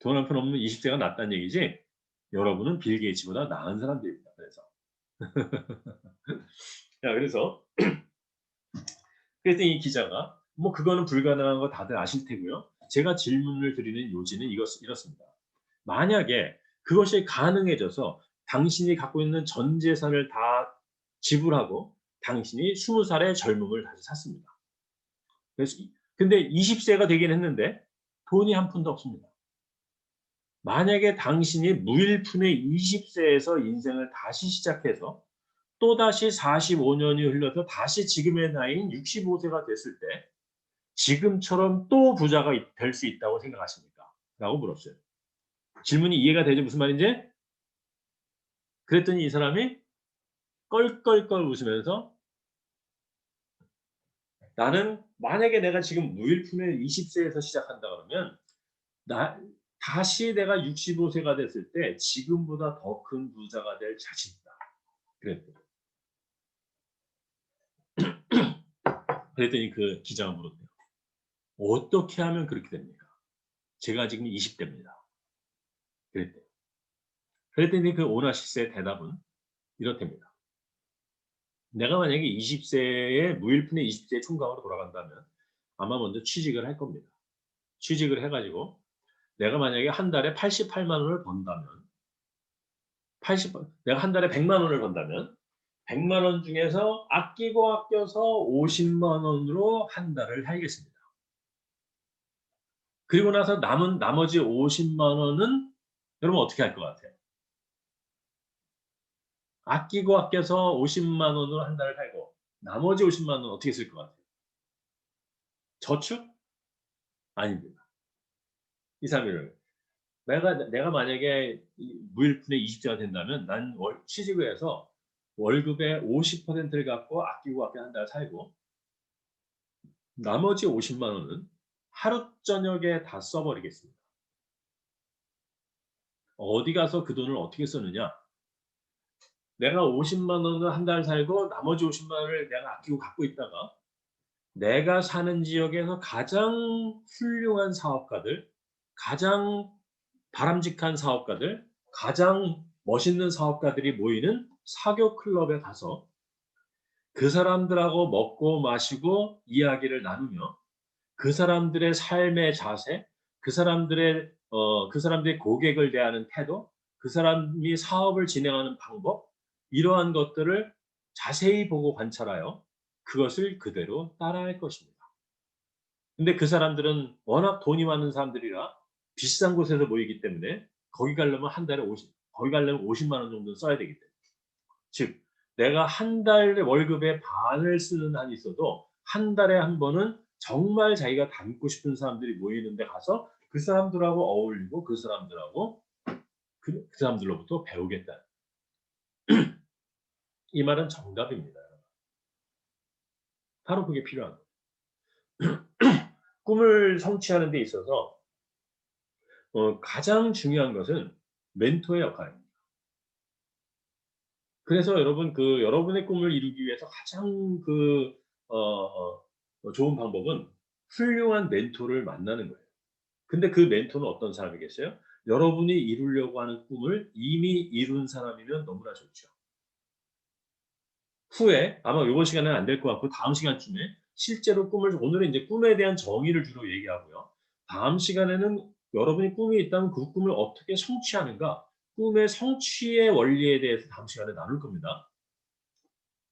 돈 한 푼 없는 20세가 낫다는 얘기지 여러분은 빌 게이츠보다 나은 사람들입니다. 그래서 자 그래서 이 기자가 뭐 그거는 불가능한 거 다들 아실 테고요. 제가 질문을 드리는 요지는 이렇습니다. 만약에 그것이 가능해져서 당신이 갖고 있는 전 재산을 다 지불하고 당신이 20살의 젊음을 다시 샀습니다. 그래서 근데 20세가 되긴 했는데 돈이 한 푼도 없습니다. 만약에 당신이 무일푼의 20세에서 인생을 다시 시작해서 또다시 45년이 흘러서 다시 지금의 나이인 65세가 됐을 때 지금처럼 또 부자가 될 수 있다고 생각하십니까? 라고 물었어요. 질문이 이해가 되죠? 무슨 말인지? 그랬더니 이 사람이 껄껄껄 웃으면서 나는 만약에 내가 지금 무일푼의 20세에서 시작한다 그러면 다시 내가 65세가 됐을 때 지금보다 더 큰 부자가 될 자신이다. 그랬더니 그 기자가 물었대요. 어떻게 하면 그렇게 됩니까? 제가 지금 20대입니다. 그랬대요. 그랬더니 그 오나시스의 대답은 이렇답니다. 내가 만약에 20세에 무일푼의 20세의 총각으로 돌아간다면 아마 먼저 취직을 할 겁니다. 취직을 해가지고 내가 만약에 한 달에 88만 원을 번다면 내가 한 달에 100만 원을 번다면 100만 원 중에서 아끼고 아껴서 50만 원으로 한 달을 살겠습니다. 그리고 나서 남은 나머지 50만 원은 여러분 어떻게 할 것 같아요? 아끼고 아껴서 50만 원으로 한 달을 살고 나머지 50만 원은 어떻게 쓸 것 같아요? 저축? 아닙니다. 이 사람이 내가 만약에 무일푼의 20세가 된다면 난 취직을 해서 월급의 50%를 갖고 아끼고 아껴 한 달 살고 나머지 50만 원은 하루 저녁에 다 써버리겠습니다. 어디 가서 그 돈을 어떻게 쓰느냐? 내가 50만 원을 한 달 살고 나머지 50만 원을 내가 아끼고 갖고 있다가 내가 사는 지역에서 가장 훌륭한 사업가들, 가장 바람직한 사업가들, 가장 멋있는 사업가들이 모이는 사교 클럽에 가서 그 사람들하고 먹고 마시고 이야기를 나누며 그 사람들의 삶의 자세, 그 사람들의 고객을 대하는 태도, 그 사람이 사업을 진행하는 방법 이러한 것들을 자세히 보고 관찰하여 그것을 그대로 따라할 것입니다. 근데 그 사람들은 워낙 돈이 많은 사람들이라 비싼 곳에서 모이기 때문에 거기 가려면 50만 원 정도 써야 되기 때문에. 즉 내가 한 달 월급의 반을 쓰는 한이 있어도 한 달에 한 번은 정말 자기가 닮고 싶은 사람들이 모이는 데 가서 그 사람들하고 어울리고 그 사람들로부터 배우겠다. 이 말은 정답입니다. 바로 그게 필요한 거예요. 꿈을 성취하는 데 있어서 가장 중요한 것은 멘토의 역할입니다. 그래서 여러분 여러분의 꿈을 이루기 위해서 가장 좋은 방법은 훌륭한 멘토를 만나는 거예요. 근데 그 멘토는 어떤 사람이겠어요? 여러분이 이루려고 하는 꿈을 이미 이룬 사람이면 너무나 좋죠. 후에 아마 이번 시간에는 안 될 것 같고 다음 시간쯤에 실제로 오늘은 이제 꿈에 대한 정의를 주로 얘기하고요. 다음 시간에는 여러분이 꿈이 있다면 그 꿈을 어떻게 성취하는가, 꿈의 성취의 원리에 대해서 다음 시간에 나눌 겁니다.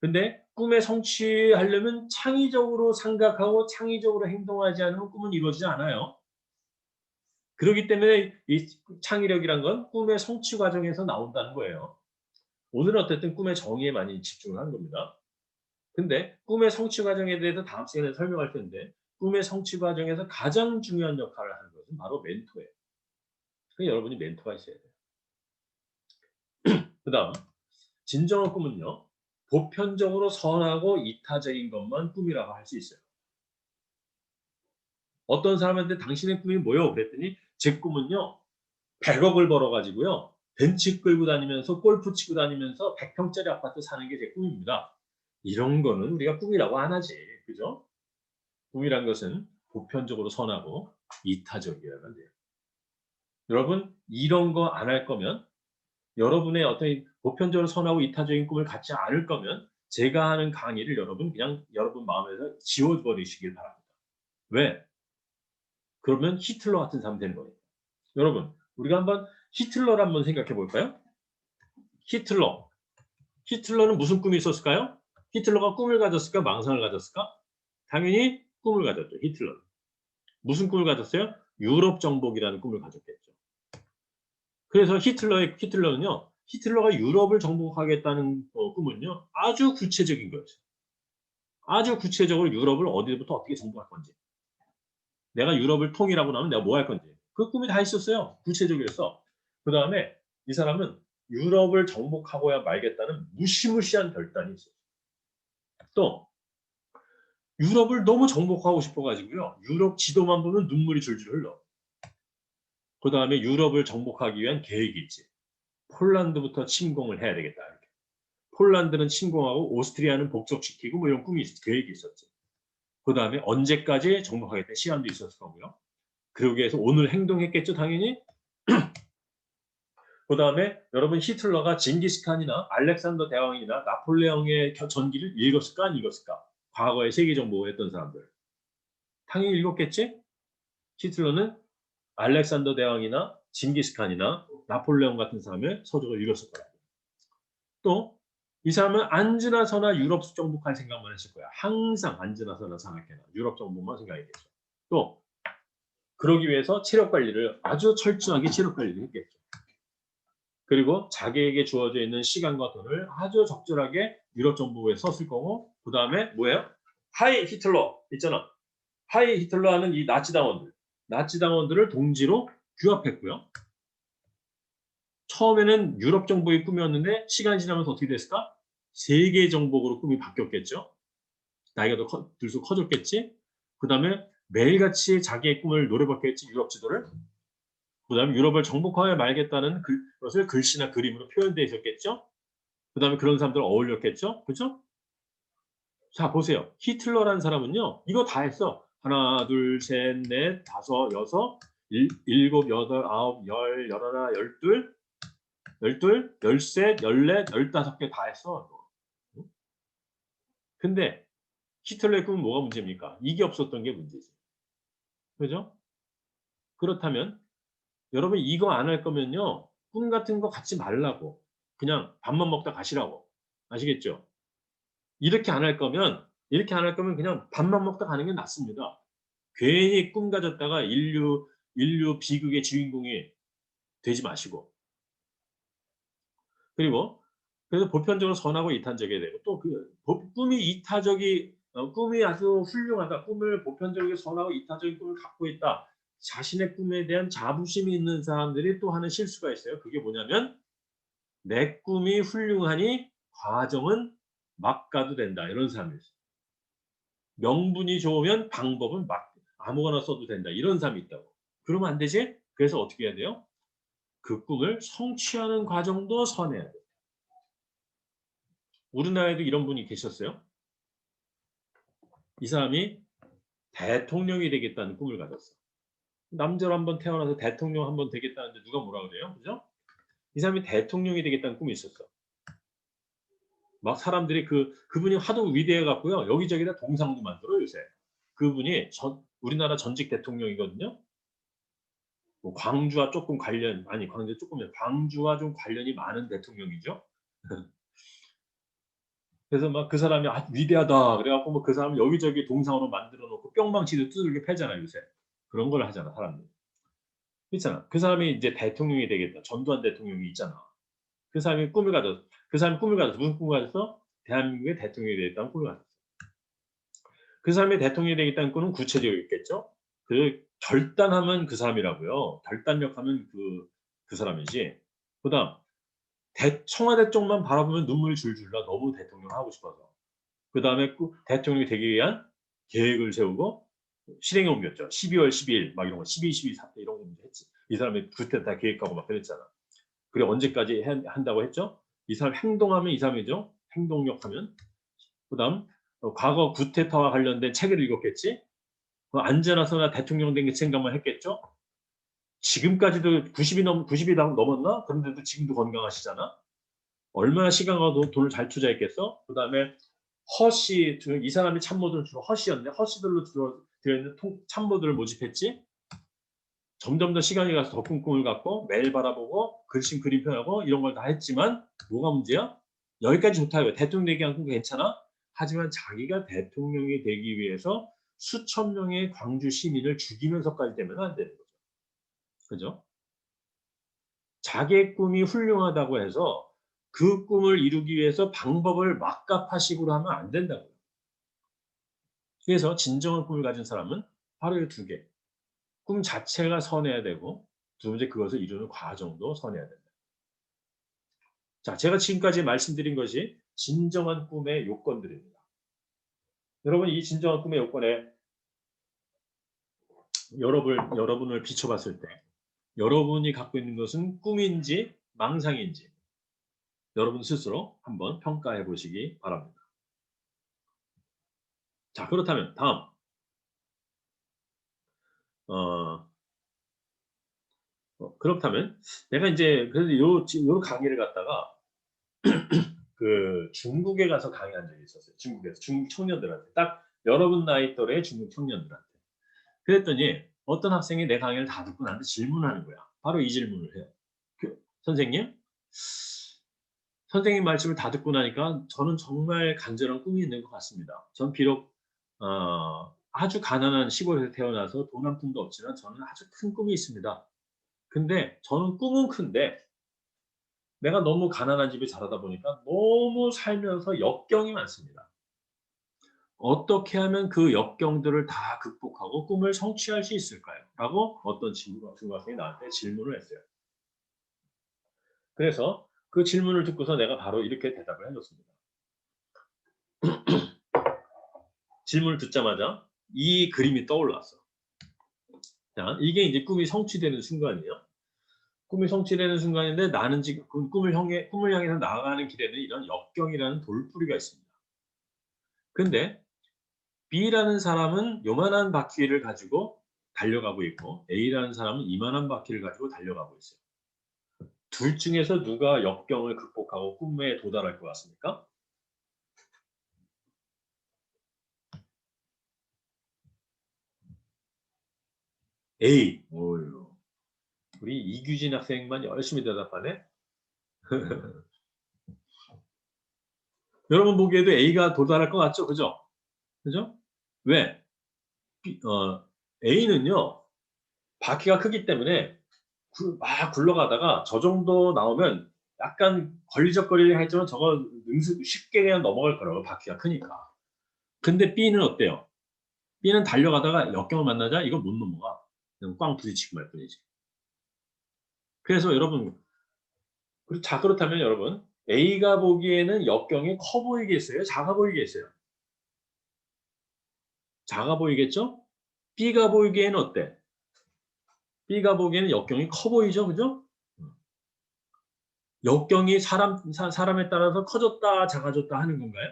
근데 꿈의 성취하려면 창의적으로 생각하고 창의적으로 행동하지 않으면 꿈은 이루어지지 않아요. 그렇기 때문에 이 창의력이란 건 꿈의 성취 과정에서 나온다는 거예요. 오늘은 어쨌든 꿈의 정의에 많이 집중을 한 겁니다. 근데 꿈의 성취 과정에 대해서 다음 시간에 설명할 텐데 꿈의 성취 과정에서 가장 중요한 역할을 하는 것은 바로 멘토예요. 그러니까 여러분이 멘토가 있어야 돼요. 그 다음 진정한 꿈은요. 보편적으로 선하고 이타적인 것만 꿈이라고 할 수 있어요. 어떤 사람한테 당신의 꿈이 뭐요? 그랬더니 제 꿈은요. 100억을 벌어가지고요. 벤츠 끌고 다니면서 골프 치고 다니면서 100평짜리 아파트 사는 게 제 꿈입니다. 이런 거는 우리가 꿈이라고 안 하지. 그죠? 꿈이란 것은 보편적으로 선하고 이타적이어야 돼요. 여러분 이런 거 안 할 거면 여러분의 어떤 보편적으로 선하고 이타적인 꿈을 갖지 않을 거면 제가 하는 강의를 여러분 그냥 여러분 마음에서 지워버리시길 바랍니다. 왜? 그러면 히틀러 같은 사람 되는 거예요. 여러분 우리가 한번 히틀러를 한번 생각해 볼까요? 히틀러는 무슨 꿈이 있었을까요? 히틀러가 꿈을 가졌을까? 망상을 가졌을까? 당연히 꿈을 가졌죠. 히틀러는. 무슨 꿈을 가졌어요? 유럽 정복이라는 꿈을 가졌겠죠. 그래서 히틀러는요. 히틀러가 유럽을 정복하겠다는 꿈은요. 아주 구체적인 거였어요. 아주 구체적으로 유럽을 어디부터 어떻게 정복할 건지. 내가 유럽을 통일하고 나면 내가 뭐 할 건지. 그 꿈이 다 있었어요. 구체적이었어. 그 다음에 이 사람은 유럽을 정복하고야 말겠다는 무시무시한 결단이 있어요. 또 유럽을 너무 정복하고 싶어가지고요. 유럽 지도만 보면 눈물이 줄줄 흘러. 그 다음에 유럽을 정복하기 위한 계획이 있지. 폴란드부터 침공을 해야 되겠다. 이렇게. 폴란드는 침공하고 오스트리아는 복속시키고 뭐 이런 계획이 있었지. 그 다음에 언제까지 정복하겠다 시간도 있었을 거고요. 그러기 위해서 오늘 행동했겠죠, 당연히. 그 다음에 여러분 히틀러가 징기스칸이나 알렉산더 대왕이나 나폴레옹의 전기를 읽었을까 안 읽었을까? 과거에 세계정복했던 사람들. 당연히 읽었겠지? 히틀러는 알렉산더 대왕이나 징기스칸이나 나폴레옹 같은 사람의 서적을 읽었을 거야. 또 이 사람은 안즈나 서나 유럽 정복할 생각만 했을 거야. 항상 안즈나 서나 산악회나 유럽 정복만 생각했겠죠. 또 그러기 위해서 체력 관리를 아주 철저하게 체력 관리를 했겠죠. 그리고 자기에게 주어져 있는 시간과 돈을 아주 적절하게 유럽 정복에 썼을 거고 그 다음에 뭐예요? 하이 히틀러 있잖아. 하이 히틀러 하는 이 나치 당원들을 동지로 규합했고요. 처음에는 유럽 정복이 꿈이었는데 시간이 지나면서 어떻게 됐을까? 세계 정복으로 꿈이 바뀌었겠죠. 나이가 더 들수록 커졌겠지. 그 다음에 매일같이 자기의 꿈을 노려봤겠지. 유럽 지도를. 그 다음에 유럽을 정복하여 말겠다는 것을 글씨나 그림으로 표현되어 있었겠죠. 그 다음에 그런 사람들 어울렸겠죠. 그죠? 자 보세요. 히틀러라는 사람은요. 이거 다 했어. 하나, 둘, 셋, 넷, 다섯, 여섯, 일곱, 여덟, 아홉, 열, 열하나, 열둘, 열셋, 열넷, 열다섯 개 다 했어. 근데 히틀러의 꿈은 뭐가 문제입니까? 이게 없었던 게 문제지. 그죠? 그렇다면 여러분 이거 안 할 거면요. 꿈 같은 거 갖지 말라고. 그냥 밥만 먹다 가시라고. 아시겠죠? 이렇게 안 할 거면 그냥 밥만 먹다 가는 게 낫습니다. 괜히 꿈 가졌다가 인류 비극의 주인공이 되지 마시고. 그리고 그래서 보편적으로 선하고 이타적이어야 되고 또 꿈이 아주 훌륭하다. 꿈을 보편적으로 선하고 이타적인 꿈을 갖고 있다. 자신의 꿈에 대한 자부심이 있는 사람들이 또 하는 실수가 있어요. 그게 뭐냐면 내 꿈이 훌륭하니 과정은 막 가도 된다. 이런 사람이 있어요. 명분이 좋으면 방법은 막 아무거나 써도 된다. 이런 사람이 있다고. 그러면 안 되지? 그래서 어떻게 해야 돼요? 그 꿈을 성취하는 과정도 선해야 돼요. 우리나라에도 이런 분이 계셨어요. 이 사람이 대통령이 되겠다는 꿈을 가졌어. 남자로 한번 태어나서 대통령 한번 되겠다는데 누가 뭐라 그래요? 그죠? 이 사람이 대통령이 되겠다는 꿈이 있었어. 막 사람들이 그분이 하도 위대해 갖고요. 여기저기다 동상도 만들어 요새. 그분이 우리나라 전직 대통령이거든요. 뭐 광주와 조금 관련 아니 광주 조금이요. 광주와 좀 관련이 많은 대통령이죠. 그래서 막 그 사람이 "아 위대하다." 그래 갖고 뭐 그 사람을 여기저기 동상으로 만들어 놓고 뿅망치도 두들겨 패잖아요, 요새. 그런 걸 하잖아, 사람들이. 있잖아. 그 사람이 이제 대통령이 되겠다. 전두환 대통령이 있잖아. 그 사람이 꿈을 가졌어. 무슨 꿈을 가졌어? 대한민국의 대통령이 되겠다는 꿈을 가졌어. 그 사람이 대통령이 되겠다는 꿈은 구체적이겠죠? 결단하면 그 사람이라고요. 결단력하면 그 사람이지. 그다음 청와대 쪽만 바라보면 눈물이 줄줄 나. 너무 대통령 하고 싶어서. 그다음에 대통령이 되기 위한 계획을 세우고 실행에 옮겼죠. 12월 12일 막 이런 거 12, 12 사태 이런 거 했지. 이 사람이 쿠데타 계획하고 막 그랬잖아. 그래 언제까지 한다고 했죠? 이 사람 행동하면 이 사람이죠. 행동력 하면. 그다음 과거 쿠데타와 관련된 책을 읽었겠지. 앉아 나서나 대통령 된 게 생각만 했겠죠. 지금까지도 90이 넘었나? 그런데도 지금도 건강하시잖아. 얼마나 시간과 돈을 잘 투자했겠어? 그다음에 허씨 이 사람이 참모들은 주로 허씨였네. 허씨들로 되어있는 참모들을 모집했지. 점점 더 시간이 가서 더 꿈을 갖고 매일 바라보고 글씨 그림 표현하고 이런 걸 다 했지만 뭐가 문제야? 여기까지 좋다 이거. 대통령 되기 위한 꿈 괜찮아? 하지만 자기가 대통령이 되기 위해서 수천 명의 광주 시민을 죽이면서까지 되면 안 되는 거죠. 그죠? 자기의 꿈이 훌륭하다고 해서 그 꿈을 이루기 위해서 방법을 막가파식으로 하면 안 된다고요. 그래서 진정한 꿈을 가진 사람은 바로 이 두 개. 꿈 자체가 선해야 되고 두 번째 그것을 이루는 과정도 선해야 된다. 자, 제가 지금까지 말씀드린 것이 진정한 꿈의 요건들입니다. 여러분 이 진정한 꿈의 요건에 여러분을 비춰봤을 때 여러분이 갖고 있는 것은 꿈인지 망상인지 여러분 스스로 한번 평가해 보시기 바랍니다. 자, 그렇다면 다음 그렇다면 내가 이제 그래도 요 강의를 갖다가 중국에 가서 강의한 적이 있었어요. 중국에서 중국 청년들한테 딱 여러분 나이 또래 중국 청년들한테 그랬더니 어떤 학생이 내 강의를 다 듣고 나한테 질문하는 거야. 바로 이 질문을 해요. 선생님 말씀을 다 듣고 나니까 저는 정말 간절한 꿈이 있는 것 같습니다. 전 비록 아주 가난한 시골에서 태어나서 돈 한 푼도 없지만 저는 아주 큰 꿈이 있습니다. 근데 저는 꿈은 큰데 내가 너무 가난한 집에 자라다 보니까 너무 살면서 역경이 많습니다. 어떻게 하면 그 역경들을 다 극복하고 꿈을 성취할 수 있을까요? 라고 어떤 중학생이 나한테 질문을 했어요. 그래서 그 질문을 듣고서 내가 바로 이렇게 대답을 해줬습니다. 질문을 듣자마자 이 그림이 떠올랐어. 자, 이게 이제 꿈이 성취되는 순간이에요. 꿈이 성취되는 순간인데 나는 지금 꿈을 향해서 나아가는 길에는 이런 역경이라는 돌부리가 있습니다. 근데 B라는 사람은 요만한 바퀴를 가지고 달려가고 있고 A라는 사람은 이만한 바퀴를 가지고 달려가고 있어요. 둘 중에서 누가 역경을 극복하고 꿈에 도달할 것 같습니까? A. 오유. 우리 이규진 학생만 열심히 대답하네. 여러분 보기에도 A가 도달할 것 같죠? 그죠? 그죠? 왜? A는요. 바퀴가 크기 때문에 막 굴러가다가 저 정도 나오면 약간 걸리적거리긴 했지만 저거 쉽게 그냥 넘어갈 거라고 바퀴가 크니까. 근데 B는 어때요? B는 달려가다가 역경을 만나자 이거 못 넘어가. 그냥 꽝 부딪히고 말 뿐이지. 그래서 여러분 자 그렇다면 여러분 A가 보기에는 역경이 커 보이겠어요? 작아 보이겠어요? 작아 보이겠죠? B가 보이기에는 어때? B가 보기에는 역경이 커 보이죠? 그죠? 역경이 사람에 따라서 커졌다 작아졌다 하는 건가요?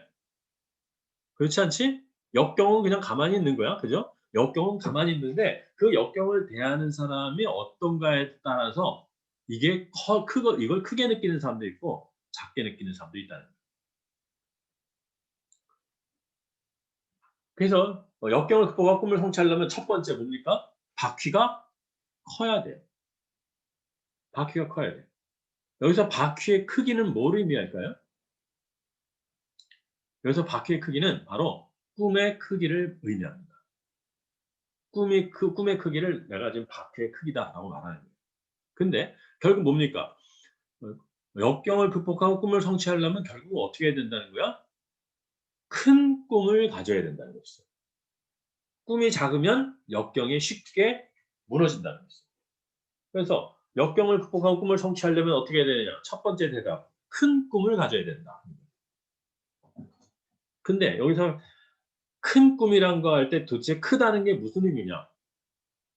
그렇지 않지? 역경은 그냥 가만히 있는 거야. 그죠? 역경은 가만히 있는데 그 역경을 대하는 사람이 어떤가에 따라서 이게 이걸 크게 느끼는 사람도 있고 작게 느끼는 사람도 있다는 거예요. 그래서 역경을 극복하고 꿈을 성취하려면 첫 번째 뭡니까? 바퀴가 커야 돼요. 바퀴가 커야 돼요. 여기서 바퀴의 크기는 뭐를 의미할까요? 여기서 바퀴의 크기는 바로 꿈의 크기를 의미합니다. 꿈의 크기를 내가 지금 바퀴의 크기다라고 말하는 거예요. 근데 결국 뭡니까? 역경을 극복하고 꿈을 성취하려면 결국 어떻게 해야 된다는 거야? 큰 꿈을 가져야 된다는 것이죠. 꿈이 작으면 역경이 쉽게 무너진다는 것이죠. 그래서 역경을 극복하고 꿈을 성취하려면 어떻게 해야 되느냐? 첫 번째 대답, 큰 꿈을 가져야 된다. 근데 여기서 큰 꿈이란 거 할 때 도대체 크다는 게 무슨 의미냐?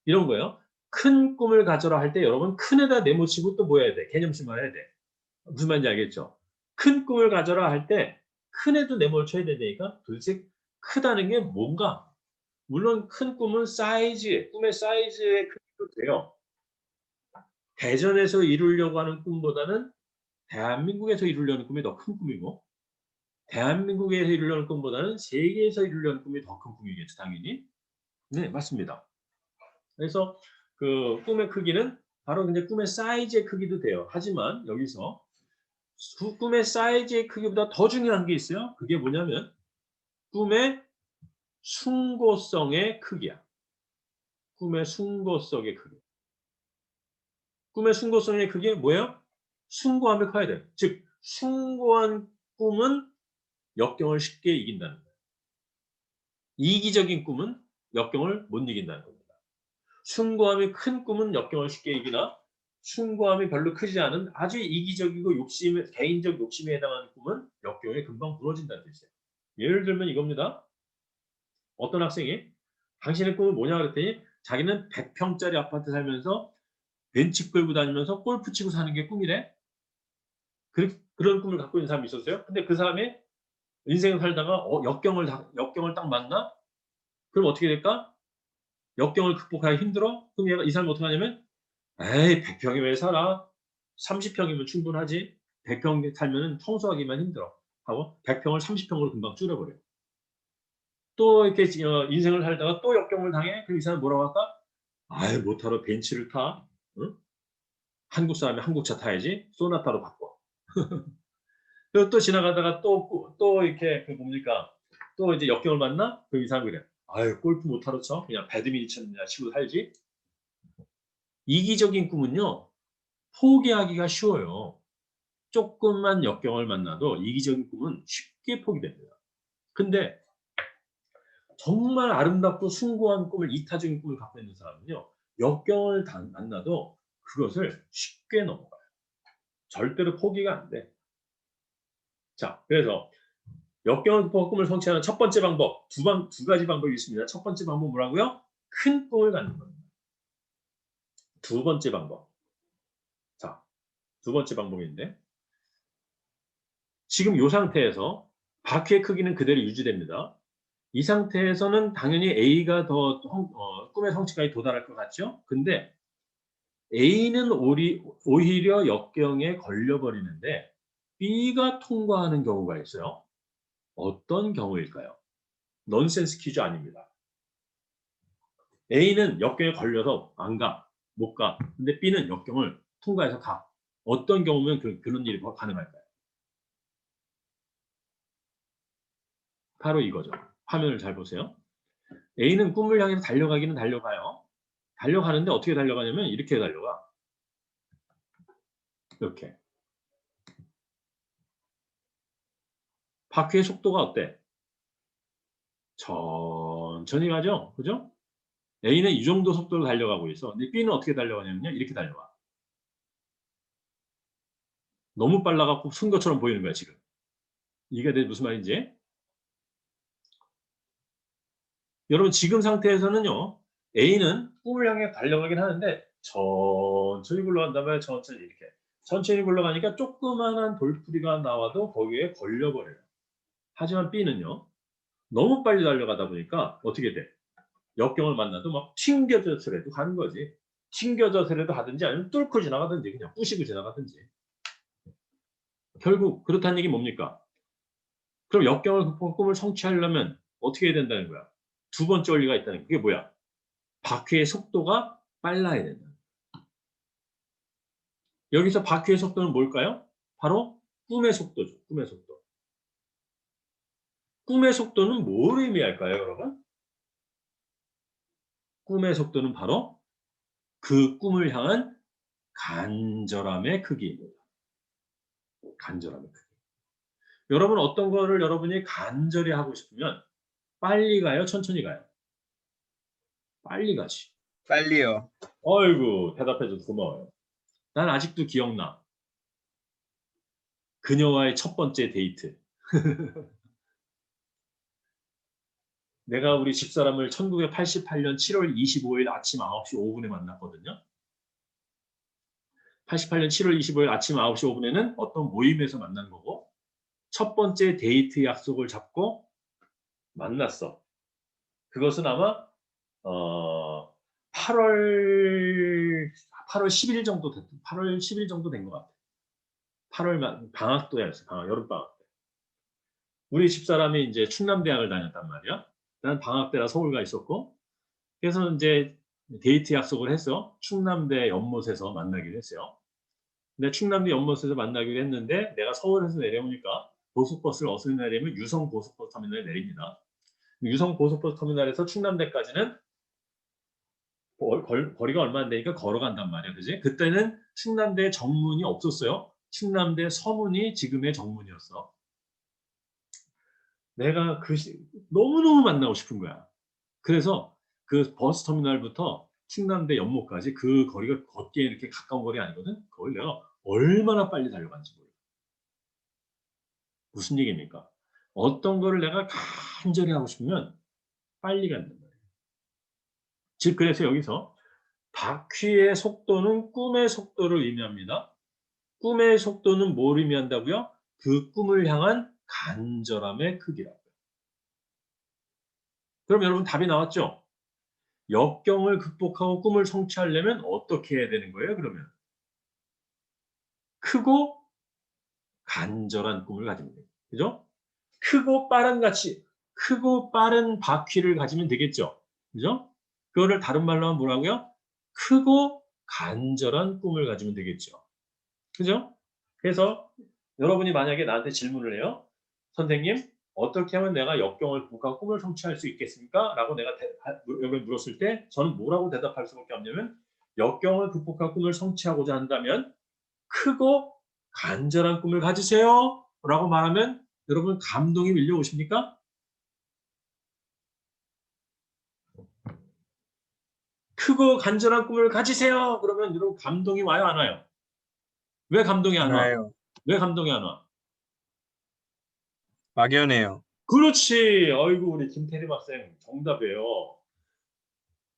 이런 거예요. 큰 꿈을 가져라 할 때 여러분 큰에다 네모치고 또 뭐 해야 돼? 개념심만 해야 돼. 무슨 말인지 알겠죠? 큰 꿈을 가져라 할 때 큰에도 네모를 쳐야 되니까 도대체 크다는 게 뭔가? 물론 큰 꿈은 꿈의 사이즈의 크기도 돼요. 대전에서 이루려고 하는 꿈보다는 대한민국에서 이루려는 꿈이 더 큰 꿈이고, 대한민국에서 이루려는 꿈보다는 세계에서 이루려는 꿈이 더 큰 꿈이겠죠, 당연히. 네, 맞습니다. 그래서 그 꿈의 크기는 바로 그냥 꿈의 사이즈의 크기도 돼요. 하지만 여기서 꿈의 사이즈의 크기보다 더 중요한 게 있어요. 그게 뭐냐면 꿈의 숭고성의 크기야. 꿈의 숭고성의 크기. 꿈의 숭고성의 크기 뭐예요? 숭고함을 커야 돼요. 즉 숭고한 꿈은 역경을 쉽게 이긴다는 거예요. 이기적인 꿈은 역경을 못 이긴다는 겁니다. 숭고함이 큰 꿈은 역경을 쉽게 이기나 숭고함이 별로 크지 않은 아주 이기적이고 개인적 욕심에 해당하는 꿈은 역경에 금방 무너진다는 뜻이에요. 예를 들면 이겁니다. 어떤 학생이 당신의 꿈은 뭐냐 그랬더니 자기는 100평짜리 아파트 살면서 벤치 끌고 다니면서 골프 치고 사는 게 꿈이래. 그런 꿈을 갖고 있는 사람이 있었어요. 근데 그 사람이 인생을 살다가 역경을 딱 만나? 그럼 어떻게 될까? 역경을 극복하기 힘들어? 그럼 이 사람이 어떻게 하냐면 에이 100평이 왜 살아? 30평이면 충분하지. 100평 살면은 청소하기만 힘들어. 하고 100평을 30평으로 금방 줄여버려요. 또 이렇게 인생을 살다가 또 역경을 당해? 그럼 이 사람 뭐라고 할까? 아이 못하러 벤츠를 타? 응? 한국 사람이 한국차 타야지. 소나타로 바꿔. 그리고 또 지나가다가 또 이렇게 그 뭡니까? 또 이제 역경을 만나? 그럼 이 사람이 그래. 아유 골프 못하러 쳐? 그냥 배드민턴이나 치고 살지. 이기적인 꿈은요. 포기하기가 쉬워요. 조금만 역경을 만나도 이기적인 꿈은 쉽게 포기됩니다. 근데 정말 아름답고 숭고한 꿈을 이타적인 꿈을 갖고 있는 사람은요. 역경을 만나도 그것을 쉽게 넘어가요. 절대로 포기가 안 돼. 자, 그래서 역경을 극복하고 꿈을 성취하는 첫 번째 방법, 두 가지 방법이 있습니다. 첫 번째 방법은 뭐라고요? 큰 꿈을 갖는 겁니다. 두 번째 방법. 자, 두 번째 방법인데 지금 이 상태에서 바퀴의 크기는 그대로 유지됩니다. 이 상태에서는 당연히 A가 더 꿈의 성취까지 도달할 것 같죠? 근데 A는 오히려 역경에 걸려버리는데 B가 통과하는 경우가 있어요. 어떤 경우일까요? 넌센스 퀴즈 아닙니다. A는 역경에 걸려서 안 가, 못 가. 근데 B는 역경을 통과해서 가. 어떤 경우면 그런 일이 가능할까요? 바로 이거죠. 화면을 잘 보세요. A는 꿈을 향해서 달려가기는 달려가요. 달려가는데 어떻게 달려가냐면 이렇게 달려가. 이렇게. 바퀴의 속도가 어때? 천천히 가죠? 그죠? A는 이 정도 속도로 달려가고 있어. 근데 B는 어떻게 달려가냐면요. 이렇게 달려가. 너무 빨라갖고 쓴 것처럼 보이는 거야, 지금. 이게 무슨 말인지? 여러분, 지금 상태에서는요. A는 꿈을 향해 달려가긴 하는데 천천히 굴러간단 말이에요. 천천히 이렇게. 천천히 굴러가니까 조그만한 돌풀이가 나와도 거기에 걸려버려요. 하지만 B는요. 너무 빨리 달려가다 보니까 어떻게 돼? 역경을 만나도 막 튕겨져서라도 가는 거지. 튕겨져서라도 하든지 아니면 뚫고 지나가든지 그냥 부시고 지나가든지. 결국 그렇다는 얘기 뭡니까? 그럼 역경을 극복하고 꿈을 성취하려면 어떻게 해야 된다는 거야? 두 번째 원리가 있다는 게 그게 뭐야? 바퀴의 속도가 빨라야 된다. 여기서 바퀴의 속도는 뭘까요? 바로 꿈의 속도죠. 꿈의 속도. 꿈의 속도는 뭘 의미할까요, 여러분? 꿈의 속도는 바로 그 꿈을 향한 간절함의 크기입니다. 간절함의 크기. 여러분 어떤 거를 여러분이 간절히 하고 싶으면 빨리 가요, 천천히 가요? 빨리 가지. 빨리요. 어이구, 대답해줘서 고마워요. 난 아직도 기억나. 그녀와의 첫 번째 데이트. 내가 우리 집사람을 1988년 7월 25일 아침 9시 5분에 만났거든요. 88년 7월 25일 아침 9시 5분에는 어떤 모임에서 만난 거고 첫 번째 데이트 약속을 잡고 만났어. 그것은 아마 8월 10일 정도 8월 10일 정도 된 것 같아. 8월 방학 때였어. 여름 방학 때. 우리 집사람이 이제 충남대학을 다녔단 말이야. 난 방학 때라 서울 가 있었고, 그래서 이제 데이트 약속을 해서 충남대 연못에서 만나기로 했어요. 근데 충남대 연못에서 만나기로 했는데 내가 서울에서 내려오니까 고속버스를 어디서 내리면 유성 고속버스 터미널에 내립니다. 유성 고속버스 터미널에서 충남대까지는 거리가 얼마 안 되니까 걸어간단 말이야, 그지? 그때는 충남대 정문이 없었어요. 충남대 서문이 지금의 정문이었어. 내가 너무너무 만나고 싶은 거야. 그래서 그 버스 터미널부터 충남대 연못까지 그 거리가 걷기에 이렇게 가까운 거리 아니거든? 그걸 내가 얼마나 빨리 달려간지 몰라. 무슨 얘기입니까? 어떤 거를 내가 간절히 하고 싶으면 빨리 간단 말이에요. 즉, 그래서 여기서 바퀴의 속도는 꿈의 속도를 의미합니다. 꿈의 속도는 뭘 의미한다고요? 그 꿈을 향한 간절함의 크기라고요. 그럼 여러분 답이 나왔죠? 역경을 극복하고 꿈을 성취하려면 어떻게 해야 되는 거예요, 그러면? 크고 간절한 꿈을 가지면 돼요. 그죠? 크고 빠른 바퀴를 가지면 되겠죠. 그죠? 그거를 다른 말로 하면 뭐라고요? 크고 간절한 꿈을 가지면 되겠죠. 그죠? 그래서 여러분이 만약에 나한테 질문을 해요. 선생님, 어떻게 하면 내가 역경을 극복하고 꿈을 성취할 수 있겠습니까? 라고 내가 여기 물었을 때 저는 뭐라고 대답할 수밖에 없냐면 역경을 극복하고 꿈을 성취하고자 한다면 크고 간절한 꿈을 가지세요. 라고 말하면 여러분 감동이 밀려오십니까? 크고 간절한 꿈을 가지세요. 그러면 여러분 감동이 와요, 안 와요? 왜 감동이 안 와? 알아요. 왜 감동이 안 와? 막연해요. 그렇지. 어이구, 우리 김태림 학생 정답이에요.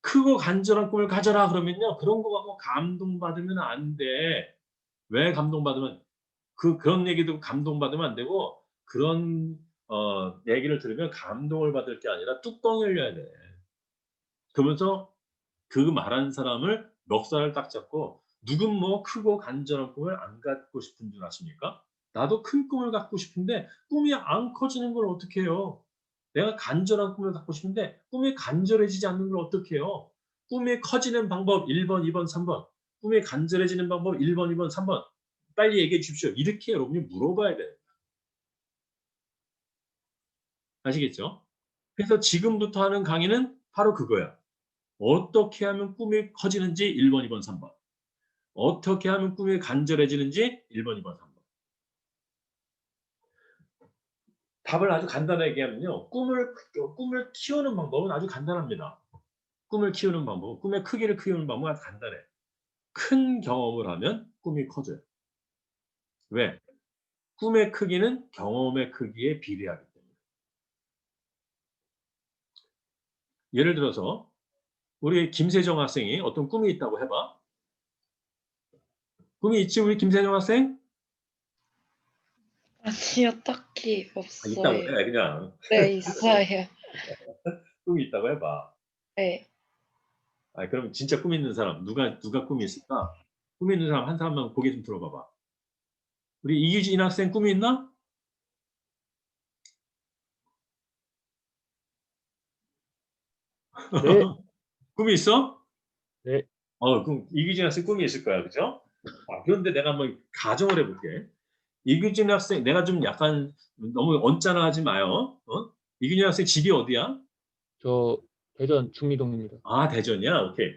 크고 간절한 꿈을 가져라 그러면요. 그런 거 갖고 감동받으면 안 돼. 왜 감동받으면 그런 얘기 듣고 감동받으면 안 되고 그런 얘기를 들으면 감동을 받을 게 아니라 뚜껑 열려야 돼. 그러면서 그 말하는 사람을 멱살을 딱 잡고 누군 뭐 크고 간절한 꿈을 안 갖고 싶은 줄 아십니까? 나도 큰 꿈을 갖고 싶은데 꿈이 안 커지는 걸 어떻게 해요? 내가 간절한 꿈을 갖고 싶은데 꿈이 간절해지지 않는 걸 어떻게 해요? 꿈이 커지는 방법 1번, 2번, 3번. 꿈이 간절해지는 방법 1번, 2번, 3번. 빨리 얘기해 주십시오. 이렇게 여러분이 물어봐야 돼요. 아시겠죠? 그래서 지금부터 하는 강의는 바로 그거야. 어떻게 하면 꿈이 커지는지 1번, 2번, 3번. 어떻게 하면 꿈이 간절해지는지 1번, 2번, 3번. 답을 아주 간단하게 얘기하면요. 꿈을 키우는 방법은 아주 간단합니다. 꿈을 키우는 방법, 꿈의 크기를 키우는 방법은 아주 간단해. 큰 경험을 하면 꿈이 커져요. 왜? 꿈의 크기는 경험의 크기에 비례하기 때문에. 예를 들어서 우리 김세정 학생이 어떤 꿈이 있다고 해봐. 꿈이 있지, 우리 김세정 학생? 아니요, 딱히 있다고 없어요. 해, 그냥. 네, 있어요. 꿈이 있다고 해봐. 네. 그럼 진짜 꿈 있는 사람, 누가 꿈이 있을까? 꿈 있는 사람 한 사람만 고개 좀 들어봐봐. 우리 이규진 학생 꿈이 있나? 네. 꿈이 있어? 네. 그럼 이규진 학생 꿈이 있을 거야, 그죠? 그런데 내가 한번 가정을 해볼게. 이규진 학생, 내가 좀 약간 너무 언짢아하지 마요. 이규진 학생 집이 어디야? 저 대전 중리동입니다. 대전이야? 오케이.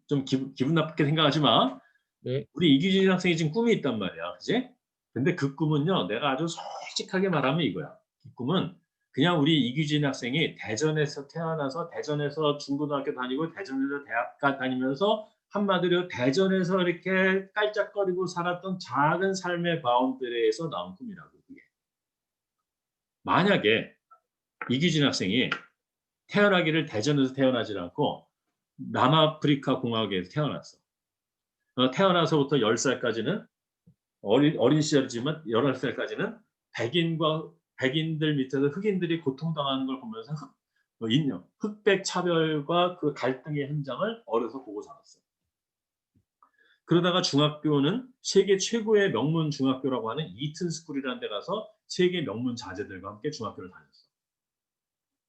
좀 기분 나쁘게 생각하지 마. 네. 우리 이규진 학생이 지금 꿈이 있단 말이야. 그지? 근데 그 꿈은요, 내가 아주 솔직하게 말하면 이거야. 이 꿈은 그냥 우리 이규진 학생이 대전에서 태어나서 대전에서 중고등학교 다니고 대전에서 대학가 다니면서 한마디로 대전에서 이렇게 깔짝거리고 살았던 작은 삶의 바운드리에서 나온 꿈이라고. 그게. 만약에 이규진 학생이 태어나기를 대전에서 태어나질 않고 남아프리카 공화국에서 태어났어. 태어나서부터 10살까지는 어린 시절이지만 11살까지는 백인들 밑에서 흑인들이 고통당하는 걸 보면서 흑백 차별과 그 갈등의 현장을 어려서 보고 자랐어. 그러다가 중학교는 세계 최고의 명문 중학교라고 하는 이튼 스쿨이라는 데 가서 세계 명문 자제들과 함께 중학교를 다녔어.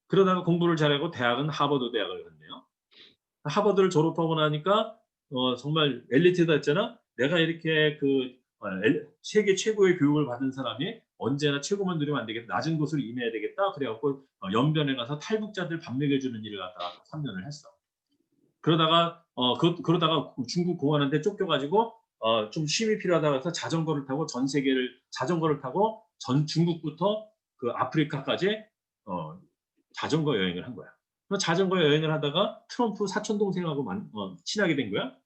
그러다가 공부를 잘하고 대학은 하버드 대학을 갔네요. 하버드를 졸업하고 나니까 정말 엘리트다 했잖아. 내가 이렇게 세계 최고의 교육을 받은 사람이 언제나 최고만 누리면 안 되겠다. 낮은 곳을 임해야 되겠다. 그래갖고 연변에 가서 탈북자들 밥 먹여주는 일을 갖다가 3년을 했어. 그러다가 중국 공안한테 쫓겨가지고 좀 쉼이 필요하다고 해서 자전거를 타고 전 세계를 자전거를 타고 중국부터 그 아프리카까지 자전거 여행을 한 거야. 자전거 여행을 하다가 트럼프 사촌 동생하고 친하게 된 거야.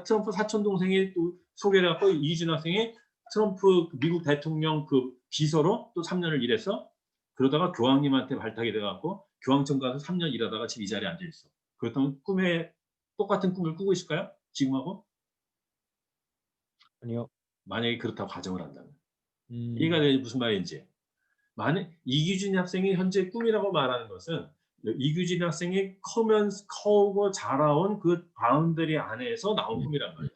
트럼프 사촌 동생이 또 소개를 하고 이준 학생이 트럼프 미국 대통령 그 비서로 또 3년을 일했어. 그러다가 교황님한테 발탁이 돼갖고 교황청 가서 3년 일하다가 지금 이 자리에 앉아 있어. 그렇다면 똑같은 꿈을 꾸고 있을까요? 지금하고? 아니요. 만약에 그렇다고 가정을 한다면. 음. 이해가 되지 무슨 말인지. 만약 이규진 학생이 현재 꿈이라고 말하는 것은 이규진 학생이 커고 자라온 그 바운더리 안에서 나온 꿈이란 말이야.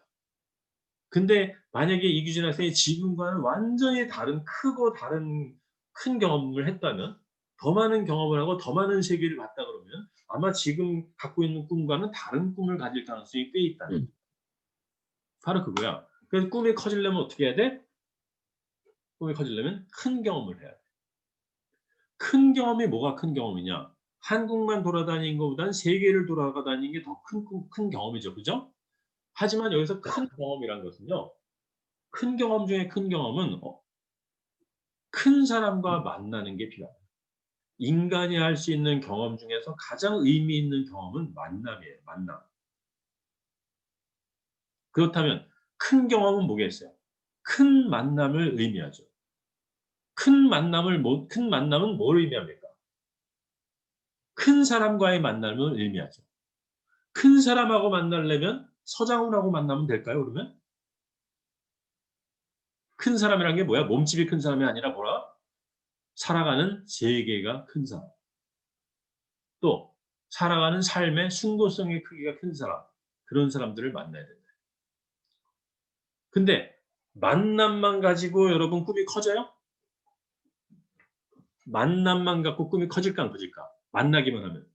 근데 만약에 이규진 학생이 지금과는 완전히 크고 다른 큰 경험을 했다면 더 많은 경험을 하고 더 많은 세계를 봤다 그러면 아마 지금 갖고 있는 꿈과는 다른 꿈을 가질 가능성이 꽤 있다는 바로 그거야. 그래서 꿈이 커지려면 어떻게 해야 돼? 꿈이 커지려면 큰 경험을 해야 돼. 큰 경험이 뭐가 큰 경험이냐? 한국만 돌아다니는 것보다는 세계를 돌아다니는 게 더 큰 경험이죠. 그죠? 하지만 여기서 큰 경험이란 것은요. 큰 경험 중에 큰 경험은 큰 사람과 만나는 게 필요합니다. 인간이 할 수 있는 경험 중에서 가장 의미 있는 경험은 만남이에요. 만남. 그렇다면 큰 경험은 뭐겠어요? 큰 만남을 의미하죠. 큰 만남은 뭘 의미합니까? 큰 사람과의 만남을 의미하죠. 큰 사람하고 만나려면 서장훈하고 만나면 될까요? 그러면? 큰 사람이란 게 뭐야? 몸집이 큰 사람이 아니라 뭐라? 살아가는 세계가 큰 사람. 또 살아가는 삶의 숭고성의 크기가 큰 사람. 그런 사람들을 만나야 된다. 근데 만남만 가지고 여러분 꿈이 커져요? 만남만 갖고 꿈이 커질까 안 커질까? 만나기만 하면.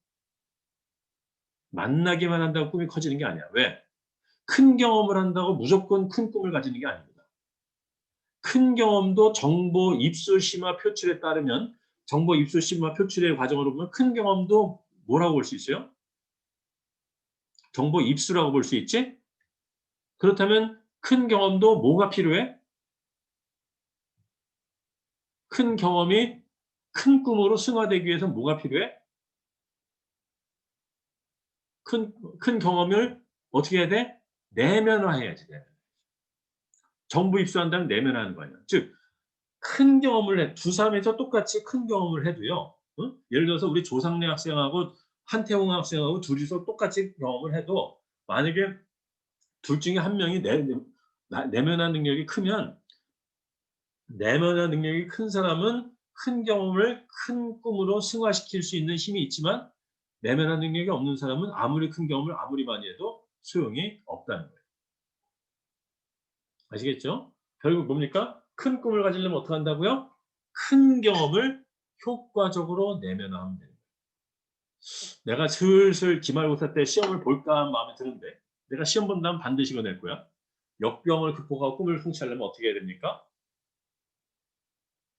만나기만 한다고 꿈이 커지는 게 아니야. 왜? 큰 경험을 한다고 무조건 큰 꿈을 가지는 게 아닙니다. 큰 경험도 정보 입수 심화 표출에 따르면 정보 입수 심화 표출의 과정으로 보면 큰 경험도 뭐라고 볼 수 있어요? 정보 입수라고 볼 수 있지? 그렇다면 큰 경험도 뭐가 필요해? 큰 경험이 큰 꿈으로 승화되기 위해서 뭐가 필요해? 큰 경험을 어떻게 해야 돼? 내면화해야지. 정보 입수한다면 내면화하는 거 아니야. 즉, 큰 경험을 해. 두 사람에서 똑같이 큰 경험을 해도요. 예를 들어서 우리 조상래 학생하고 한태웅 학생하고 둘이서 똑같이 경험을 해도 만약에 둘 중에 한 명이 내면화 능력이 크면 내면화 능력이 큰 사람은 큰 경험을 큰 꿈으로 승화시킬 수 있는 힘이 있지만 내면화 능력이 없는 사람은 아무리 큰 경험을 아무리 많이 해도 소용이 없다는 거예요. 아시겠죠? 결국 뭡니까? 큰 꿈을 가지려면 어떻게 한다고요? 큰 경험을 효과적으로 내면화하면 됩니다. 내가 슬슬 기말고사 때 시험을 볼까 하는 마음이 드는데 내가 시험 본다면 반드시 이거 낼 거야. 역병을 극복하고 꿈을 성취하려면 어떻게 해야 됩니까?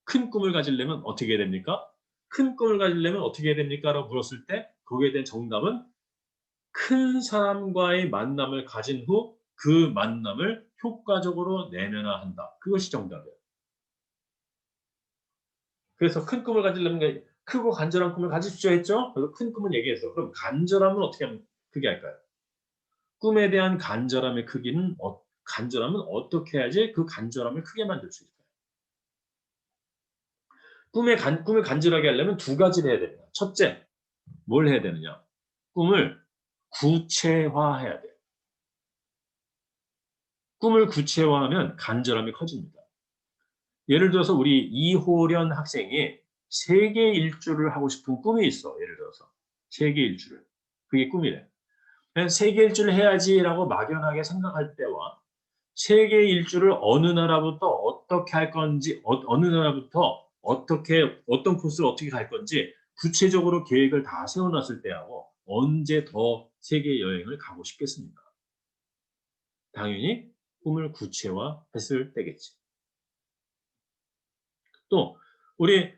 큰 꿈을 가지려면 어떻게 해야 됩니까? 큰 꿈을 가지려면 어떻게 해야 됩니까? 라고 물었을 때 거기에 대한 정답은 큰 사람과의 만남을 가진 후 그 만남을 효과적으로 내면화한다. 그것이 정답이에요. 그래서 큰 꿈을 가지려면 크고 간절한 꿈을 가지십시오 했죠? 그래서 큰 꿈은 얘기했어. 그럼 간절함은 어떻게 하면 크게 할까요? 꿈에 대한 간절함의 크기는 간절함은 어떻게 해야지 그 간절함을 크게 만들 수 있을까요? 꿈을 간절하게 하려면 두 가지를 해야 됩니다. 첫째, 뭘 해야 되느냐? 꿈을 구체화해야 돼요. 꿈을 구체화하면 간절함이 커집니다. 예를 들어서 우리 이호련 학생이 세계 일주를 하고 싶은 꿈이 있어. 예를 들어서 세계 일주를. 그게 꿈이래. 세계 일주를 해야지라고 막연하게 생각할 때와 세계 일주를 어느 나라부터 어떻게 할 건지, 어느 나라부터 어떤 코스를 어떻게 갈 건지 구체적으로 계획을 다 세워놨을 때하고 언제 더 세계 여행을 가고 싶겠습니까? 당연히 꿈을 구체화했을 때겠지. 또 우리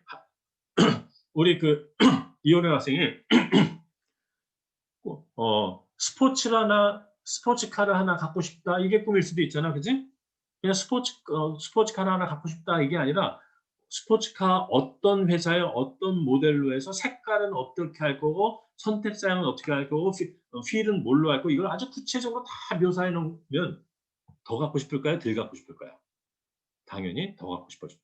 이호련 학생이 스포츠카를 하나 갖고 싶다. 이게 꿈일 수도 있잖아. 그지? 그냥 스포츠카를 하나 갖고 싶다. 이게 아니라 스포츠카 어떤 회사에 어떤 모델로 해서 색깔은 어떻게 할 거고 선택 사양은 어떻게 할 거고 휠은 뭘로 할 거고 이걸 아주 구체적으로 다 묘사해 놓으면 더 갖고 싶을까요? 덜 갖고 싶을까요? 당연히 더 갖고 싶어져.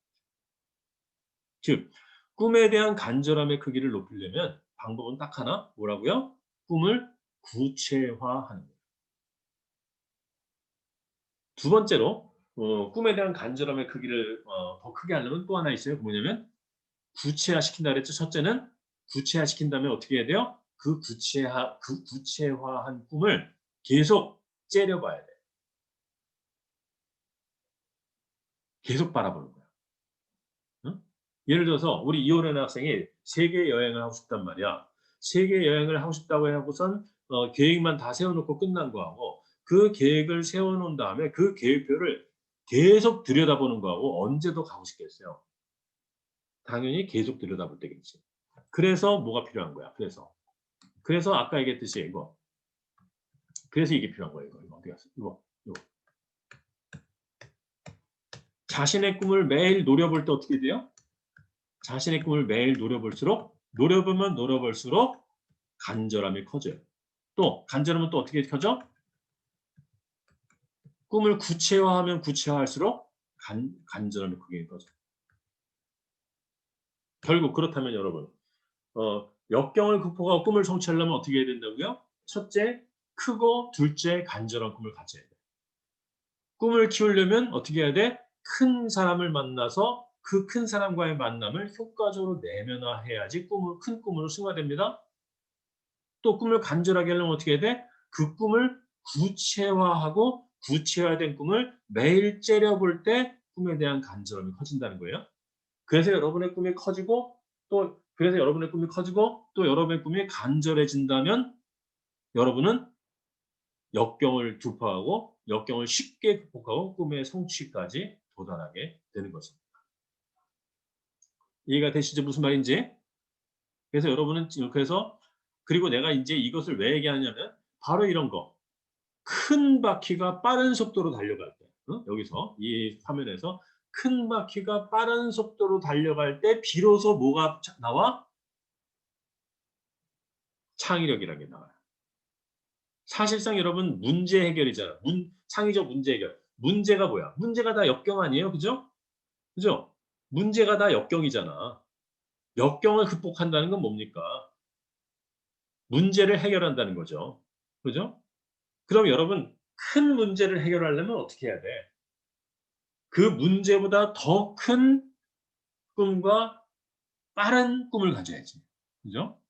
즉 꿈에 대한 간절함의 크기를 높이려면 방법은 딱 하나. 뭐라고요? 꿈을 구체화하는 거예요. 두 번째로 꿈에 대한 간절함의 크기를 더 크게 하려면 또 하나 있어요. 뭐냐면 구체화시킨다 그랬죠. 첫째는 구체화시킨 다음에 어떻게 해야 돼요? 그 구체화한 꿈을 계속 째려봐야 돼. 계속 바라보는 거야. 응? 예를 들어서 우리 이호련 학생이 세계 여행을 하고 싶단 말이야. 세계 여행을 하고 싶다고 하고선 계획만 다 세워놓고 끝난 거하고 그 계획을 세워놓은 다음에 그 계획표를 계속 들여다보는 거하고 언제 더 가고 싶겠어요? 당연히 계속 들여다볼 때겠지. 그래서 뭐가 필요한 거야? 그래서 아까 얘기했듯이 이거. 그래서 이게 필요한 거예요. 이거 어디 갔어? 이거. 자신의 꿈을 매일 노려볼 때 어떻게 돼요? 자신의 꿈을 매일 노려보면 노려볼수록 간절함이 커져요. 또 간절함은 또 어떻게 커져? 꿈을 구체화하면 구체화할수록 간절함이 크게 커져. 결국 그렇다면 여러분 역경을 극복하고 꿈을 성취하려면 어떻게 해야 된다고요? 첫째, 크고 둘째, 간절한 꿈을 가져야 돼. 꿈을 키우려면 어떻게 해야 돼? 큰 사람을 만나서 그 큰 사람과의 만남을 효과적으로 내면화해야지 큰 꿈으로 승화됩니다. 또 꿈을 간절하게 하려면 어떻게 해야 돼? 그 꿈을 구체화하고 구체화된 꿈을 매일 째려볼 때 꿈에 대한 간절함이 커진다는 거예요. 그래서 여러분의 꿈이 커지고 또 여러분의 꿈이 간절해진다면 여러분은 역경을 격파하고 역경을 쉽게 극복하고 꿈의 성취까지 도달하게 되는 것입니다. 이해가 되시죠? 무슨 말인지? 그래서 여러분은 그리고 내가 이제 이것을 왜 얘기하냐면 바로 이런 거. 큰 바퀴가 빠른 속도로 달려갈 때, 여기서 이 화면에서 큰 바퀴가 빠른 속도로 달려갈 때 비로소 뭐가 나와? 창의력이라는 게 나와요. 사실상 여러분 문제 해결이잖아. 창의적 문제 해결. 문제가 뭐야? 문제가 다 역경 아니에요? 그죠? 그죠? 문제가 다 역경이잖아. 역경을 극복한다는 건 뭡니까? 문제를 해결한다는 거죠. 그죠? 그럼 여러분 큰 문제를 해결하려면 어떻게 해야 돼? 그 문제보다 더 큰 꿈과 빠른 꿈을 가져야지. 그죠?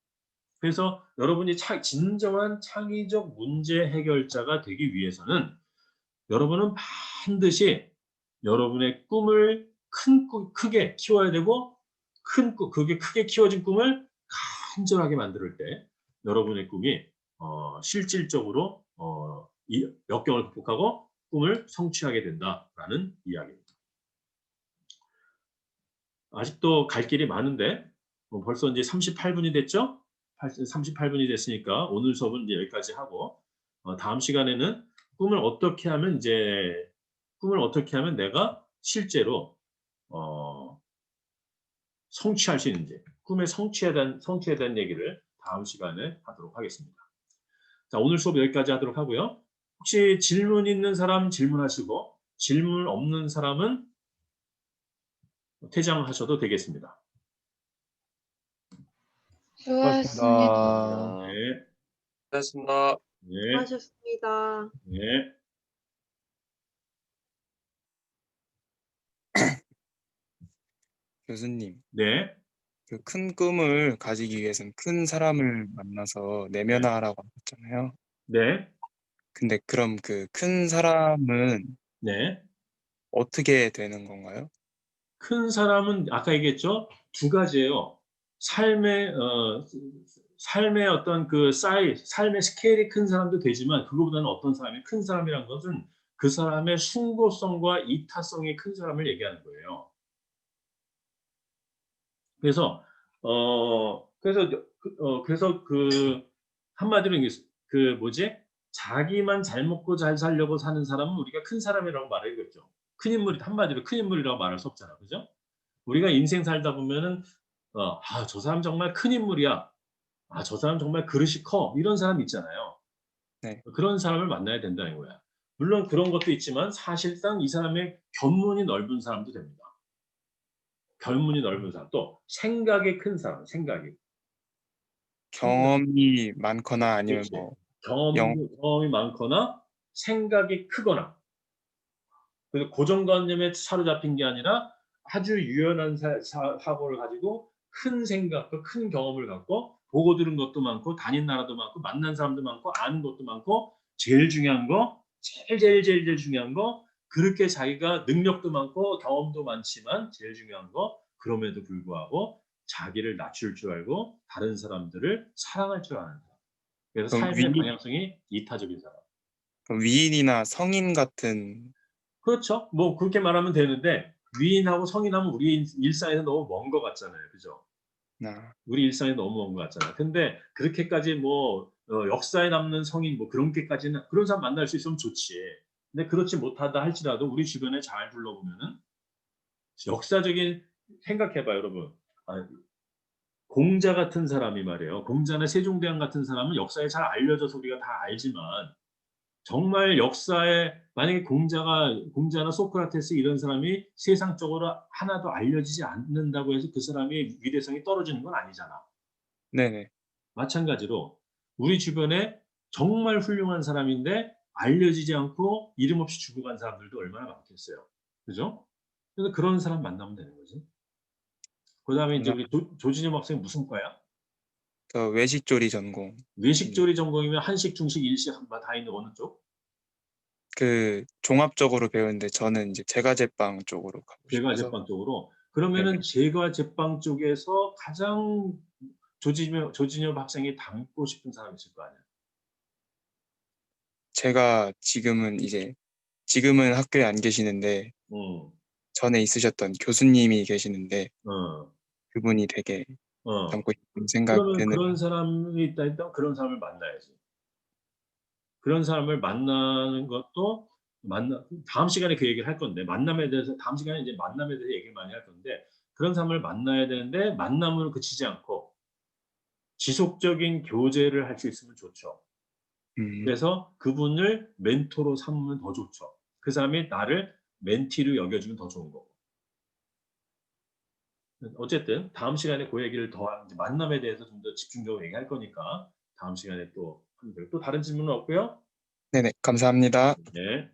그래서 여러분이 진정한 창의적 문제 해결자가 되기 위해서는 여러분은 반드시 여러분의 꿈을 크게 키워야 되고 그게 크게 키워진 꿈을 간절하게 만들 때 여러분의 꿈이 실질적으로 이 역경을 극복하고 꿈을 성취하게 된다라는 이야기입니다. 아직도 갈 길이 많은데 벌써 이제 38분이 됐죠? 38분이 됐으니까 오늘 수업은 이제 여기까지 하고 다음 시간에는 꿈을 어떻게 하면 내가 실제로 성취할 수 있는지, 꿈의 성취에 대한 얘기를 다음 시간에 하도록 하겠습니다. 자, 오늘 수업 여기까지 하도록 하고요. 혹시 질문 있는 사람 질문하시고 질문 없는 사람은 퇴장하셔도 되겠습니다. 수고하셨습니다. 네, 고맙습니다. 네, 수고하셨습니다. 네. 교수님, 네, 그 큰 꿈을 가지기 위해서는 큰 사람을 만나서 내면화하라고 하셨잖아요. 네, 근데 그럼 그 큰 사람은 네. 어떻게 되는 건가요? 큰 사람은 아까 얘기했죠? 두 가지예요. 삶의 어떤 그 삶의 스케일이 큰 사람도 되지만 그거보다는 어떤 사람이 큰 사람이란 것은 그 사람의 숭고성과 이타성이 큰 사람을 얘기하는 거예요. 그래서 한마디로 자기만 잘 먹고 잘 살려고 사는 사람은 우리가 큰 사람이라고 말하겠죠. 한마디로 큰 인물이라고 말할 수 없잖아, 그죠? 우리가 인생 살다 보면은 저 사람 정말 큰 인물이야. 저 사람 정말 그릇이 커. 이런 사람 있잖아요. 네. 그런 사람을 만나야 된다는 거야. 물론 그런 것도 있지만 사실상 이 사람의 견문이 넓은 사람도 됩니다. 견문이 넓은 사람, 또 생각이 큰 사람, 생각이. 경험이 많거나 아니면 그렇지. 뭐 경험이 많거나 생각이 크거나. 그래서 고정관념에 사로잡힌 게 아니라 아주 유연한 사고를 가지고 큰 생각과 큰 경험을 갖고 보고 들은 것도 많고 다닌 나라도 많고 만난 사람도 많고 아는 것도 많고 제일 중요한 거 제일 중요한 거 그렇게 자기가 능력도 많고 경험도 많지만 제일 중요한 거 그럼에도 불구하고 자기를 낮출 줄 알고 다른 사람들을 사랑할 줄 아는 사람. 그래서 그럼 삶의 방향성이 이타적인 사람. 그럼 위인이나 성인 같은 그렇죠. 뭐 그렇게 말하면 되는데 위인하고 성인하면 우리 일상에서 너무 먼 것 같잖아요. 그죠? 우리 일상에 너무 먼 것 같잖아. 근데 그렇게까지 뭐 역사에 남는 성인 뭐 그런게까지는 그런 사람 만날 수 있으면 좋지. 근데 그렇지 못하다 할지라도 우리 주변에 잘 둘러보면은 역사적인 생각해봐요, 여러분. 공자 같은 사람이 말이에요. 공자나 세종대왕 같은 사람은 역사에 잘 알려져서 우리가 다 알지만 정말 역사에 만약에 공자나 소크라테스 이런 사람이 세상적으로 하나도 알려지지 않는다고 해서 그 사람의 위대성이 떨어지는 건 아니잖아. 네네. 마찬가지로 우리 주변에 정말 훌륭한 사람인데 알려지지 않고 이름 없이 죽어간 사람들도 얼마나 많겠어요. 그죠? 그래서 그런 사람 만나면 되는 거지. 그다음에 이제 우리 조진영 학생 무슨 과야? 그 외식조리 전공. 외식조리 전공이면 한식, 중식, 일식 다 있는 어느 쪽? 그 종합적으로 배우는데 저는 이제 제과제빵 쪽으로 가고 싶어서. 제과제빵 쪽으로. 그러면은 제과제빵 쪽에서 가장 조진엽 학생이 닮고 싶은 사람이 있을 거 아니야. 제가 지금은 학교에 안 계시는데 음, 전에 있으셨던 교수님이 계시는데 어, 그분이 되게 어. 닮고 싶은 생각 그러면 드는. 그런 사람이 있다 했던 그런 사람을 만나야지. 그런 사람을 만나는 것도 다음 시간에 그 얘기를 할 건데 만남에 대해서 다음 시간에 이제 만남에 대해서 얘기를 많이 할 건데 그런 사람을 만나야 되는데 만남으로 그치지 않고 지속적인 교제를 할 수 있으면 좋죠. 그래서 그분을 멘토로 삼으면 더 좋죠. 그 사람이 나를 멘티로 여겨주면 더 좋은 거고. 어쨌든 다음 시간에 그 얘기를 더 이제 만남에 대해서 좀 더 집중적으로 얘기할 거니까 다음 시간에 또 다른 질문은 없고요. 네네, 감사합니다. 네.